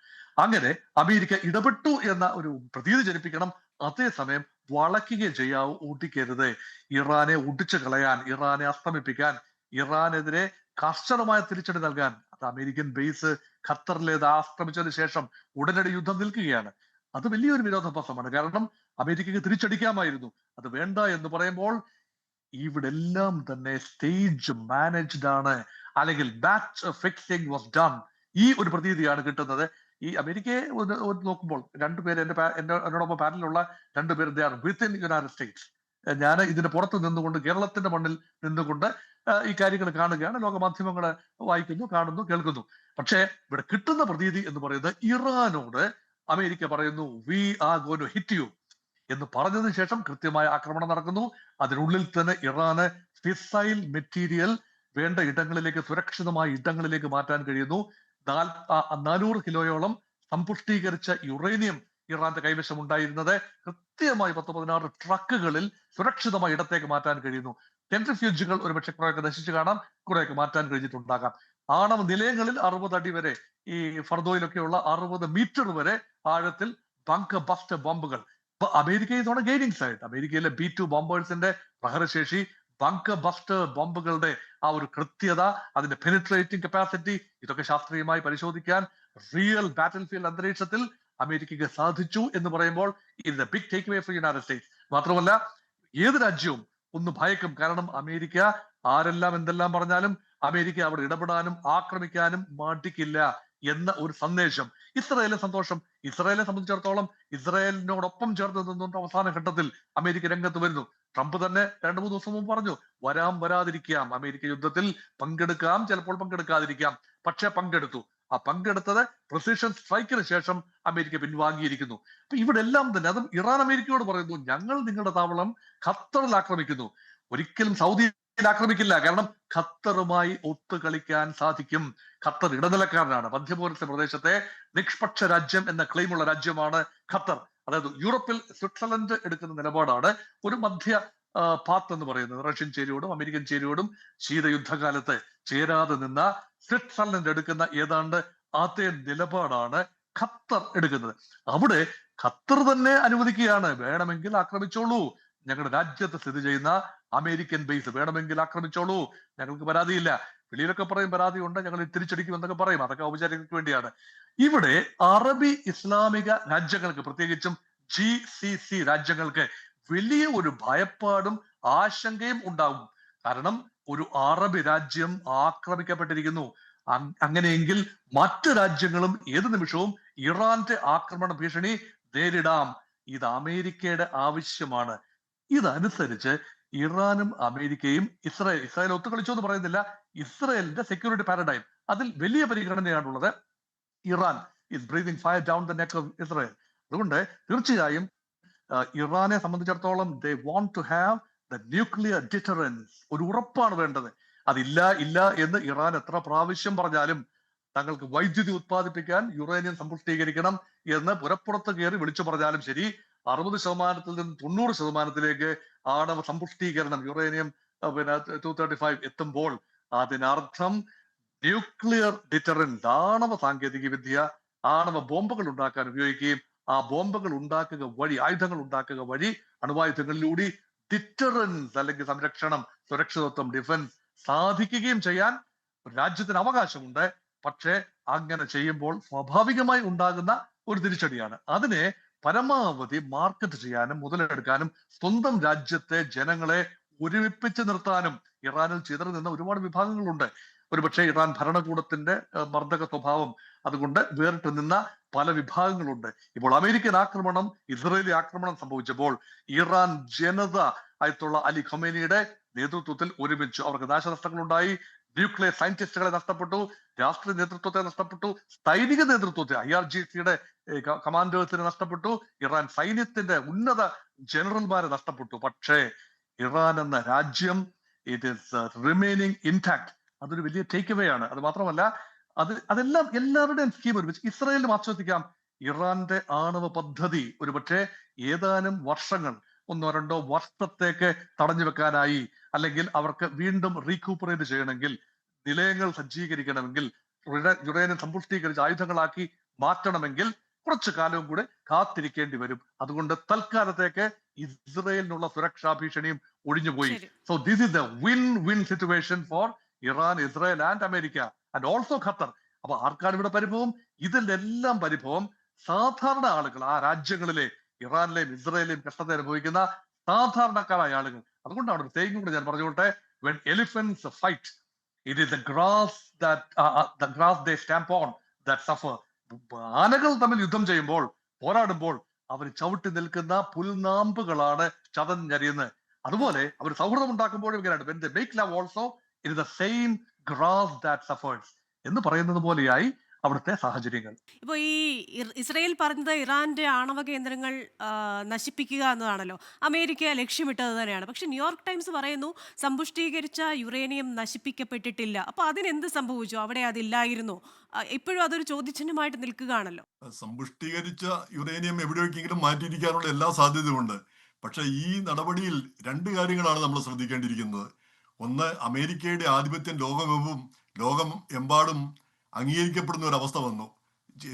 അങ്ങനെ അമേരിക്ക ഇടപെട്ടു എന്ന ഒരു പ്രതീതി ജനിപ്പിക്കണം. അതേസമയം വളയ്ക്കുകയും ചെയ്യാവൂ, ഊട്ടിക്കരുത്. ഇറാനെ ഒടിച്ചു കളയാൻ, ഇറാനെ അസ്തമിപ്പിക്കാൻ, ഇറാനെതിരെ കർശനമായ തിരിച്ചടി നൽകാൻ. അത് അമേരിക്കൻ ബേസ് ഖത്തറിലേത് ആക്രമിച്ചതിന് ശേഷം ഉടനടി യുദ്ധം നിൽക്കുകയാണ്. അത് വലിയൊരു വിരോധാഭാസമാണ്. കാരണം അമേരിക്കക്ക് തിരിച്ചടിക്കാമായിരുന്നു. അത് വേണ്ട എന്ന് പറയുമ്പോൾ ഇവിടെ എല്ലാം തന്നെ സ്റ്റേജ് മാനേജ്ഡ് ആണ്, അല്ലെങ്കിൽ ബാച്ച് ഫിക്സിംഗ് വാസ് ഡൺ. ഈ ഒരു പ്രതീതിയാണ് കിട്ടുന്നത്. ഈ അമേരിക്കയെ നോക്കുമ്പോൾ രണ്ടുപേര് എന്നോടൊപ്പം പാനലിലുള്ള രണ്ടുപേർ they are within United States. ഞാൻ ഇതിന്റെ പുറത്ത് നിന്നുകൊണ്ട്, കേരളത്തിന്റെ മണ്ണിൽ നിന്നുകൊണ്ട് ഈ കാര്യങ്ങൾ കാണുകയാണ്. ലോകമാധ്യമങ്ങൾ വായിക്കുന്നു, കാണുന്നു, കേൾക്കുന്നു. പക്ഷേ ഇവിടെ കിട്ടുന്ന പ്രതീതി എന്ന് പറയുന്നത് ഇറാനോട് അമേരിക്ക പറയുന്നു we are going to hit you എന്ന് പറഞ്ഞതിന് ശേഷം കൃത്യമായ ആക്രമണം നടക്കുന്നു. അതിനുള്ളിൽ തന്നെ ഇറാന് ഫിസൈൽ മെറ്റീരിയൽ വേണ്ട ഇടങ്ങളിലേക്ക്, സുരക്ഷിതമായ ഇടങ്ങളിലേക്ക് മാറ്റാൻ കഴിയുന്നു. 400 കിലോയോളം സമ്പുഷ്ടീകരിച്ച യുറേനിയം ഇറാന്റെ കൈവശം ഉണ്ടായിരുന്നത് കൃത്യമായി 10-16 ട്രക്കുകളിൽ സുരക്ഷിതമായ ഇടത്തേക്ക് മാറ്റാൻ കഴിയുന്നു. സെൻട്രിഫ്യൂജുകൾ ഒരുപക്ഷെ കുറെയൊക്കെ നശിച്ചു കാണാം, കുറെയൊക്കെ മാറ്റാൻ കഴിഞ്ഞിട്ടുണ്ടാകാം. ആണവ നിലയങ്ങളിൽ 60 അടി വരെ, ഈ ഫർദോയിലൊക്കെയുള്ള 60 മീറ്റർ വരെ ആഴത്തിൽ ബങ്കർ ബസ്റ്റർ ബോംബുകൾ. അമേരിക്ക ഇതോടെ ഗെയിനിങ് സൈഡ്. അമേരിക്കയിലെ B-2 ബോംബേഴ്സിന്റെ പ്രഹരശേഷി, ബങ്കർ ബസ്റ്റർ ബോംബുകളുടെ ആ ഒരു കൃത്യത, അതിന്റെ പെനിട്രേറ്റിംഗ് കപ്പാസിറ്റി, ഇതൊക്കെ ശാസ്ത്രീയമായി പരിശോധിക്കാൻ റിയൽ ബാറ്റിൽ ഫീൽഡ് അന്തരീക്ഷത്തിൽ അമേരിക്കയ്ക്ക് സാധിച്ചു എന്ന് പറയുമ്പോൾ ഇത് big takeaway for United States. മാത്രമല്ല ഏത് രാജ്യവും ഒന്ന് ഭയക്കും. കാരണം അമേരിക്ക ആരെല്ലാം എന്തെല്ലാം പറഞ്ഞാലും അമേരിക്ക അവിടെ ഇടപെടാനും ആക്രമിക്കാനും മടിക്കില്ല എന്ന ഒരു സന്ദേശം. ഇസ്രായേലിന് സന്തോഷം. ഇസ്രായേലിനെ സംബന്ധിച്ചിടത്തോളം ഇസ്രായേലിനോടൊപ്പം ചേർന്ന് നിന്നുകൊണ്ട് അവസാന ഘട്ടത്തിൽ അമേരിക്ക രംഗത്ത് വരുന്നു. ട്രംപ് തന്നെ 2-3 ദിവസം മുമ്പ് പറഞ്ഞു, വരാതിരിക്കാം, അമേരിക്ക യുദ്ധത്തിൽ പങ്കെടുക്കാം, ചിലപ്പോൾ പങ്കെടുക്കാതിരിക്കാം, പക്ഷെ പങ്കെടുത്തു. ആ പങ്കെടുത്തത് പ്രിസിഷൻ സ്ട്രൈക്കിന് ശേഷം അമേരിക്ക പിൻവാങ്ങിയിരിക്കുന്നു. അപ്പൊ ഇവിടെ എല്ലാം തന്നെ, അതും ഇറാൻ അമേരിക്കയോട് പറയുന്നു, ഞങ്ങൾ നിങ്ങളുടെ താവളം ഖത്തറിൽ ആക്രമിക്കുന്നു, ഒരിക്കലും സൗദിയിൽ ആക്രമിക്കില്ല, കാരണം ഖത്തറുമായി ഒത്തുകളിക്കാൻ സാധിക്കും. ഖത്തർ ഇടനിലക്കാരനാണ്. മധ്യപൂർവ്വ പ്രദേശത്തെ നിഷ്പക്ഷ രാജ്യം എന്ന ക്ലെയിമുള്ള രാജ്യമാണ് ഖത്തർ. അതായത് യൂറോപ്പിൽ സ്വിറ്റ്സർലൻഡ് എടുക്കുന്ന നിലപാടാണ് ഒരു മധ്യ പാത്ത് എന്ന് പറയുന്നത്. റഷ്യൻ ചേരിയോടും അമേരിക്കൻ ചേരിയോടും ശീതയുദ്ധകാലത്ത് ചേരാതെ നിന്ന സ്വിറ്റ്സർലൻഡ് എടുക്കുന്ന ഏതാണ്ട് അതേ നിലപാടാണ് ഖത്തർ എടുക്കുന്നത്. അവിടെ ഖത്തർ തന്നെ അനുവദിക്കുകയാണ്, വേണമെങ്കിൽ ആക്രമിച്ചോളൂ, ഞങ്ങളുടെ രാജ്യത്ത് സ്ഥിതി ചെയ്യുന്ന അമേരിക്കൻ ബേസ് വേണമെങ്കിൽ ആക്രമിച്ചോളൂ, ഞങ്ങൾക്ക് പരാതിയില്ല. വെളിയിലൊക്കെ പറയും പരാതിയുണ്ട്, ഞങ്ങൾ തിരിച്ചടിക്കും എന്നൊക്കെ പറയും, അതൊക്കെ ഔപചാരികതയ്ക്ക് വേണ്ടിയാണ്. ഇവിടെ അറബി ഇസ്ലാമിക രാജ്യങ്ങൾക്ക്, പ്രത്യേകിച്ചും GCC രാജ്യങ്ങൾക്ക് വലിയ ഒരു ഭയപ്പാടും ആശങ്കയും ഉണ്ടാകും. കാരണം ഒരു അറബി രാജ്യം ആക്രമിക്കപ്പെട്ടിരിക്കുന്നു. അങ്ങനെയെങ്കിൽ മറ്റു രാജ്യങ്ങളും ഏത് നിമിഷവും ഇറാന്റെ ആക്രമണ ഭീഷണി നേരിടാം. ഇത് അമേരിക്കയുടെ ആവശ്യമാണ്. ഇതനുസരിച്ച് ഇറാനും അമേരിക്കയും ഇസ്രായേൽ ഒത്തുകളിച്ചോ എന്ന് പറയുന്നില്ല, ഇസ്രായേലിന്റെ സെക്യൂരിറ്റി പാരഡൈം അതിൽ വലിയ പരിഗണനയാണുള്ളത്. Iran is breathing fire down the neck of Israel. അതുകൊണ്ട് തീർച്ചയായും ഇറാനെ സംബന്ധിച്ചിടത്തോളം they want to have the nuclear deterrence. ഒരു ഉറപ്പാണ് വേണ്ടത്. ഇല്ല എന്ന് ഇറാൻ എത്ര പ്രാവശ്യം പറഞ്ഞാലും തങ്ങൾക്ക് വൈദ്യുതി ഉത്പാദിപ്പിക്കാൻ യുറേനിയം സമ്പുഷ്ടീകരിക്കണം എന്ന് പുറപ്പുറത്ത് കയറി വിളിച്ചു പറഞ്ഞാലും ശരി, 60% നിന്ന് 90% ആണവ സമ്പുഷ്ടീകരണം യുറേനിയം 235 എത്തുമ്പോൾ അതിനർത്ഥം ന്യൂക്ലിയർ ഡിറ്ററൻസ്, ആണവ സാങ്കേതിക വിദ്യ, ആണവ ബോംബുകൾ ഉണ്ടാക്കാൻ ഉപയോഗിക്കുകയും ആ ബോംബുകൾ ഉണ്ടാക്കുക വഴി, ആയുധങ്ങൾ ഉണ്ടാക്കുക വഴി, അണുവായുധങ്ങളിലൂടെ ഡിറ്ററൻസ് അല്ലെങ്കിൽ സംരക്ഷണം, സുരക്ഷിതത്വം, ഡിഫൻസ് സാധിക്കുകയും ചെയ്യാൻ രാജ്യത്തിന് അവകാശമുണ്ട്. പക്ഷെ അങ്ങനെ ചെയ്യുമ്പോൾ സ്വാഭാവികമായി ഉണ്ടാകുന്ന ഒരു തിരിച്ചടിയാണ്. അതിനെ പരമാവധി മാർക്കറ്റ് ചെയ്യാനും മുതലെടുക്കാനും സ്വന്തം രാജ്യത്തെ ജനങ്ങളെ ഒരുമിപ്പിച്ച് നിർത്താനും ഇറാനിൽ ചിതറി നിന്ന ഒരുപാട് വിഭാഗങ്ങളുണ്ട്. ഒരുപക്ഷെ ഇറാൻ ഭരണകൂടത്തിന്റെ മർദ്ദക സ്വഭാവം അതുകൊണ്ട് വേറിട്ട് നിന്ന പല വിഭാഗങ്ങളുണ്ട്. ഇപ്പോൾ അമേരിക്കൻ ആക്രമണം, ഇസ്രയേലി ആക്രമണം സംഭവിച്ചപ്പോൾ ഇറാൻ ജനത ആയിട്ടുള്ള അലി ഖമേനിയുടെ നേതൃത്വത്തിൽ ഒരുമിച്ച് അവർക്ക് നാശനഷ്ടങ്ങൾ ഉണ്ടായി. ന്യൂക്ലിയർ സയന്റിസ്റ്റുകളെ നഷ്ടപ്പെട്ടു, രാഷ്ട്രീയ നേതൃത്വത്തെ നഷ്ടപ്പെട്ടു, സൈനിക നേതൃത്വത്തെ IRGCയുടെ കമാൻഡേഴ്സിനെ നഷ്ടപ്പെട്ടു, ഇറാൻ സൈന്യത്തിന്റെ ഉന്നത ജനറൽമാരെ നഷ്ടപ്പെട്ടു. പക്ഷേ ഇറാൻ എന്ന രാജ്യം ഇറ്റ് ഈസ് റിമൈനിങ് ഇൻടാക്ട്. അതൊരു വലിയ ടേക്ക് അവേ ആണ്. അത് മാത്രമല്ല അതെല്ലാം എല്ലാവരുടെയും സ്കീം ഒരുമിച്ച് ഇസ്രായേലിനും ആസ്വദിക്കാം. ഇറാന്റെ ആണവ പദ്ധതി ഒരുപക്ഷെ ഏതാനും വർഷങ്ങൾ, 1-2 വർഷത്തേക്ക് തടഞ്ഞു വെക്കാനായി, അല്ലെങ്കിൽ അവർക്ക് വീണ്ടും റീകൂപ്പറേറ്റ് ചെയ്യണമെങ്കിൽ, നിലയങ്ങൾ സജ്ജീകരിക്കണമെങ്കിൽ, യുറേനിയം സമ്പുഷ്ടീകരിച്ച് ആയുധങ്ങളാക്കി മാറ്റണമെങ്കിൽ കുറച്ചു കാലവും കൂടെ കാത്തിരിക്കേണ്ടി വരും. അതുകൊണ്ട് തൽക്കാലത്തേക്ക് ഇസ്രയേലിനുള്ള സുരക്ഷാ ഭീഷണിയും ഒഴിഞ്ഞുപോയി. So this is the win situation for Iran, Israel and America and also Qatar. അപ്പൊ ആർക്കാണ് ഇവിടെ പരിഭവം? ഇതിന്റെ എല്ലാം പരിഭവം സാധാരണ ആളുകൾ, ആ രാജ്യങ്ങളിലെ ഇറാനിലെയും ഇസ്രായേലിലെയും കഷ്ടത അനുഭവിക്കുന്ന സാധാരണക്കാരായ ആളുകൾ. അതുകൊണ്ടാണ് ഒരു തേങ്ങ കൂടെ ഞാൻ പറഞ്ഞുകൊട്ടെ, when elephants fight, it is the grass they stamp on that suffer. ആനകൾ തമ്മിൽ യുദ്ധം ചെയ്യുമ്പോൾ, പോരാടുമ്പോൾ അവർ ചവിട്ടി നിൽക്കുന്ന പുൽനാമ്പുകളാണ് ചതഞ്ഞരിയുന്നത്. അതുപോലെ അവർ സൗഹൃദം ഉണ്ടാക്കുമ്പോഴും ഇങ്ങനെയാണ്, when they make love also, it is the same grass that suffers എന്ന് പറയുന്നത് പോലെയായി അവിടുത്തെ സാഹചര്യങ്ങൾ. ഇപ്പോൾ ഈ ഇസ്രയേൽ പറഞ്ഞത് ഇറാന്റെ ആണവ കേന്ദ്രങ്ങൾ നശിപ്പിക്കുക എന്നതാണല്ലോ, അമേരിക്ക ലക്ഷ്യമിട്ടത് തന്നെയാണ്. പക്ഷെ ന്യൂയോർക്ക് ടൈംസ് പറയുന്നു സമ്പുഷ്ടീകരിച്ച യുറേനിയം നശിപ്പിക്കപ്പെട്ടിട്ടില്ല. അപ്പൊ അതിനെന്ത് സംഭവിച്ചു? അവിടെ അതില്ലായിരുന്നു. ഇപ്പോഴും അതൊരു ചോദ്യചിഹ്നമായിട്ട് നിൽക്കുകയാണല്ലോ. സമ്പുഷ്ടീകരിച്ച യുറേനിയം എവിടെയെങ്കിലും മാറ്റിയിരിക്കാനുള്ള എല്ലാ സാധ്യതയുമുണ്ട്. പക്ഷെ ഈ നടപടിയിൽ 2 കാര്യങ്ങളാണ് നമ്മൾ ശ്രദ്ധിക്കേണ്ടിയിരിക്കുന്നത്. ഒന്ന്, അമേരിക്കയുടെ ആധിപത്യം ലോകം എമ്പാടും അംഗീകരിക്കപ്പെടുന്ന ഒരു അവസ്ഥ വന്നു.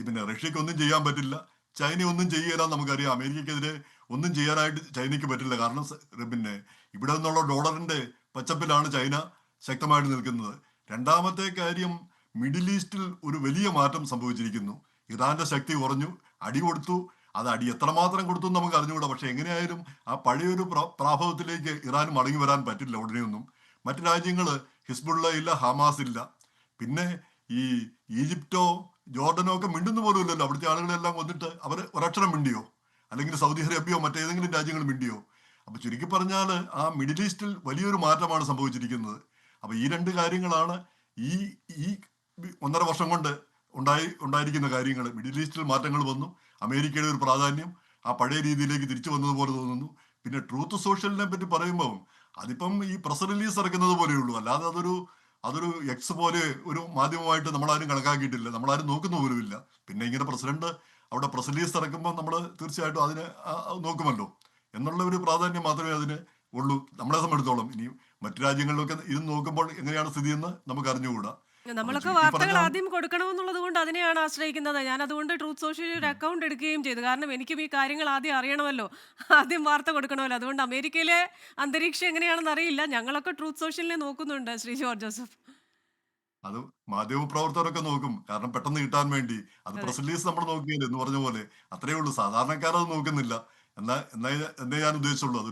പിന്നെ റഷ്യക്ക് ഒന്നും ചെയ്യാൻ പറ്റില്ല, ചൈന ഒന്നും ചെയ്യില്ല. നമുക്കറിയാം അമേരിക്കക്കെതിരെ ഒന്നും ചെയ്യാനായിട്ട് ചൈനയ്ക്ക് പറ്റില്ല. കാരണം പിന്നെ ഇവിടെ നിന്നുള്ള ഡോളറിന്റെ പച്ചപ്പിലാണ് ചൈന ശക്തമായിട്ട് നിൽക്കുന്നത്. രണ്ടാമത്തെ കാര്യം, മിഡിൽ ഈസ്റ്റിൽ ഒരു വലിയ മാറ്റം സംഭവിച്ചിരിക്കുന്നു. ഇറാന്റെ ശക്തി കുറഞ്ഞു, അടി കൊടുത്തു. അത് അടി എത്രമാത്രം കൊടുത്തു നമുക്ക് അറിഞ്ഞുകൂടാ. പക്ഷെ എങ്ങനെയായാലും ആ പഴയൊരു പ്രാഭവത്തിലേക്ക് ഇറാൻ മടങ്ങി വരാൻ പറ്റില്ല ഉടനെയൊന്നും. മറ്റു രാജ്യങ്ങൾ ഹിസ്ബുള്ള ഇല്ല, ഹമാസ് ഇല്ല. പിന്നെ ഈ ഈജിപ്റ്റോ ജോർഡനോ ഒക്കെ മിണ്ടുന്ന പോലും ഇല്ലല്ലോ. അവിടുത്തെ ആളുകളെല്ലാം വന്നിട്ട് അവർ ഒരക്ഷരം മിണ്ടിയോ? അല്ലെങ്കിൽ സൗദി അറേബ്യയോ മറ്റേതെങ്കിലും രാജ്യങ്ങൾ മിണ്ടിയോ? അപ്പൊ ചുരുക്കി പറഞ്ഞാൽ ആ മിഡിൽ ഈസ്റ്റിൽ വലിയൊരു മാറ്റമാണ് സംഭവിച്ചിരിക്കുന്നത്. അപ്പൊ ഈ രണ്ട് കാര്യങ്ങളാണ് ഈ ഈ 1.5 വർഷം കൊണ്ട് ഉണ്ടായിരിക്കുന്ന കാര്യങ്ങൾ. മിഡിൽ ഈസ്റ്റിൽ മാറ്റങ്ങൾ വന്നു, അമേരിക്കയുടെ ഒരു പ്രാധാന്യം ആ പഴയ രീതിയിലേക്ക് തിരിച്ചു വന്നതുപോലെ തോന്നുന്നു. പിന്നെ ട്രൂത്ത് സോഷ്യലിനെ പറ്റി പറയുമ്പോൾ അതിപ്പം ഈ പ്രസ് റിലീസ് ഇറക്കുന്നത് പോലെയുള്ളൂ, അല്ലാതെ അതൊരു എക്സ് പോലെ ഒരു മാധ്യമമായിട്ട് നമ്മളാരും കണക്കാക്കിയിട്ടില്ല, നമ്മളാരും നോക്കുന്ന പോലുമില്ല. പിന്നെ ഇങ്ങനെ പ്രസിഡന്റ് അവിടെ പ്രസ് റിലീസ് ഇറക്കുമ്പോൾ നമ്മൾ തീർച്ചയായിട്ടും അതിനെ നോക്കുമല്ലോ എന്നുള്ള ഒരു പ്രാധാന്യം മാത്രമേ അതിന് ഉള്ളൂ നമ്മളെ സംബന്ധിച്ചോളം. ഇനി മറ്റു രാജ്യങ്ങളിലൊക്കെ ഇത് നോക്കുമ്പോൾ എങ്ങനെയാണ് സ്ഥിതി എന്ന് നമുക്ക് അറിഞ്ഞുകൂടാ. നമ്മളൊക്കെ വാർത്തകൾ ആദ്യം കൊടുക്കണമെന്നുള്ളത് കൊണ്ട് അതിനെയാണ് ആശ്രയിക്കുന്നത്. ഞാൻ അതുകൊണ്ട് ട്രൂത്ത് സോഷ്യൽ ഒരു അക്കൗണ്ട് എടുക്കുകയും ചെയ്തു. കാരണം എനിക്കും ഈ കാര്യങ്ങൾ ആദ്യം അറിയണമല്ലോ, ആദ്യം വാർത്ത കൊടുക്കണമല്ലോ. അതുകൊണ്ട് അമേരിക്കയിലെ അന്തരീക്ഷം എങ്ങനെയാണെന്ന് അറിയില്ല, ഞങ്ങളൊക്കെ ട്രൂത്ത് സോഷ്യലിനെ നോക്കുന്നുണ്ട്. ശ്രീ ജോർജ് ജോസഫ്, അത് മാധ്യമ പ്രവർത്തകരൊക്കെ നോക്കും, കാരണം പെട്ടെന്ന് കിട്ടാൻ വേണ്ടി. അത് അതെ. പ്രസ് റിലീസ് നമ്മൾ നോക്കിയില്ല എന്ന് പറഞ്ഞ പോലെ അത്രയേ ഉള്ളൂ. സാധാരണക്കാരത് നോക്കുന്നില്ല. എന്നേ ഞാൻ ഉദ്ദേശിച്ചുള്ളൂ.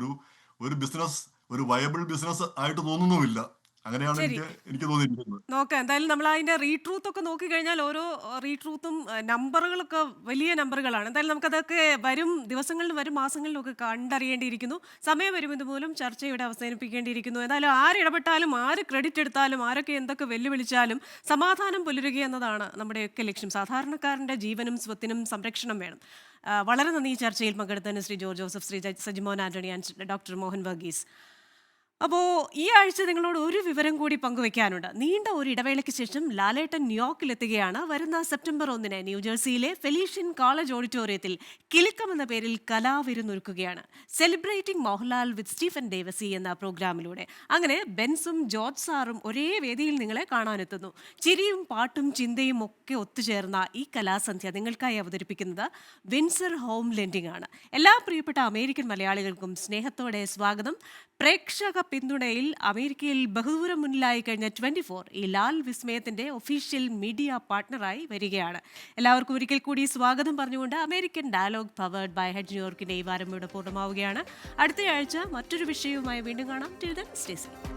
ഒരു ബിസിനസ്, ഒരു വയബിൾ ബിസിനസ് ആയിട്ട് തോന്നുന്നുമില്ല. അങ്ങനെയാണ് ശരി, എനിക്ക് തോന്നിയിരിക്കുന്നത്. നോക്കാം. എന്തായാലും നമ്മൾ അതിന്റെ റീട്രൂത്ത് ഒക്കെ നോക്കിക്കഴിഞ്ഞാൽ ഓരോ റീട്രൂത്തും നമ്പറുകളൊക്കെ വലിയ നമ്പറുകളാണ്. എന്തായാലും നമുക്കതൊക്കെ വരും ദിവസങ്ങളിലും വരും മാസങ്ങളിലും ഒക്കെ കണ്ടറിയേണ്ടിയിരിക്കുന്നു. സമയം വരും ഇതുമൂലം ചർച്ചയുടെ അവസാനിപ്പിക്കേണ്ടിയിരിക്കുന്നു. എന്തായാലും ആരിടപെട്ടാലും, ആര് ക്രെഡിറ്റ് എടുത്താലും, ആരൊക്കെ എന്തൊക്കെ വെല്ലുവിളിച്ചാലും സമാധാനം പുലരുക എന്നതാണ് നമ്മുടെയൊക്കെ ലക്ഷ്യം. സാധാരണക്കാരൻ്റെ ജീവനും സ്വത്തിനും സംരക്ഷണം വേണം. വളരെ നന്ദി ഈ ചർച്ചയിൽ പങ്കെടുത്തതിന് ശ്രീ ജോർജ് ജോസഫ്, ശ്രീ സജിമോൻ ആന്റണി ആൻഡ് ഡോക്ടർ മോഹൻ വർഗീസ്. അപ്പോൾ ഈ ആഴ്ച നിങ്ങളോട് ഒരു വിവരം കൂടി പങ്കുവെക്കാനുണ്ട്. നീണ്ട ഒരു ഇടവേളയ്ക്ക് ശേഷം ലാലേട്ടൻ ന്യൂയോർക്കിലെത്തുകയാണ്. വരുന്ന സെപ്റ്റംബർ 1 ന്യൂജേഴ്സിയിലെ ഫെലീഷ്യൻ കോളേജ് ഓഡിറ്റോറിയത്തിൽ കിലുക്കം എന്ന പേരിൽ കലാവിരുന്നൊരുക്കുകയാണ്. സെലിബ്രേറ്റിംഗ് മോഹൻലാൽ വിത്ത് സ്റ്റീഫൻ ദേവസി എന്ന പ്രോഗ്രാമിലൂടെ. അങ്ങനെ ബെൻസും ജോർജ് സാറും ഒരേ വേദിയിൽ നിങ്ങളെ കാണാനെത്തുന്നു. ചിരിയും പാട്ടും ചിന്തയും ഒക്കെ ഒത്തുചേർന്ന ഈ കലാസന്ധ്യ നിങ്ങൾക്കായി അവതരിപ്പിക്കുന്നത് വിൻസർ ഹോം ലെൻഡിംഗ് ആണ്. എല്ലാ പ്രിയപ്പെട്ട അമേരിക്കൻ മലയാളികൾക്കും സ്നേഹത്തോടെ സ്വാഗതം. പ്രേക്ഷക പിന്തുണയിൽ അമേരിക്കയിൽ ബഹുദൂരം മുന്നിലായി കഴിഞ്ഞ 24 ഈ ലാൽ വിസ്മയത്തിന്റെ ഒഫീഷ്യൽ മീഡിയ പാർട്ട്ണറായി വരികയാണ്. എല്ലാവർക്കും ഒരിക്കൽ കൂടി സ്വാഗതം പറഞ്ഞുകൊണ്ട് American dialogue powered by head ന്യൂയോർക്കിന്റെ ഈ വാരം ഇവിടെ പൂർണ്ണമാവുകയാണ്. അടുത്തയാഴ്ച മറ്റൊരു വിഷയവുമായി വീണ്ടും കാണാം. Till then stay safe.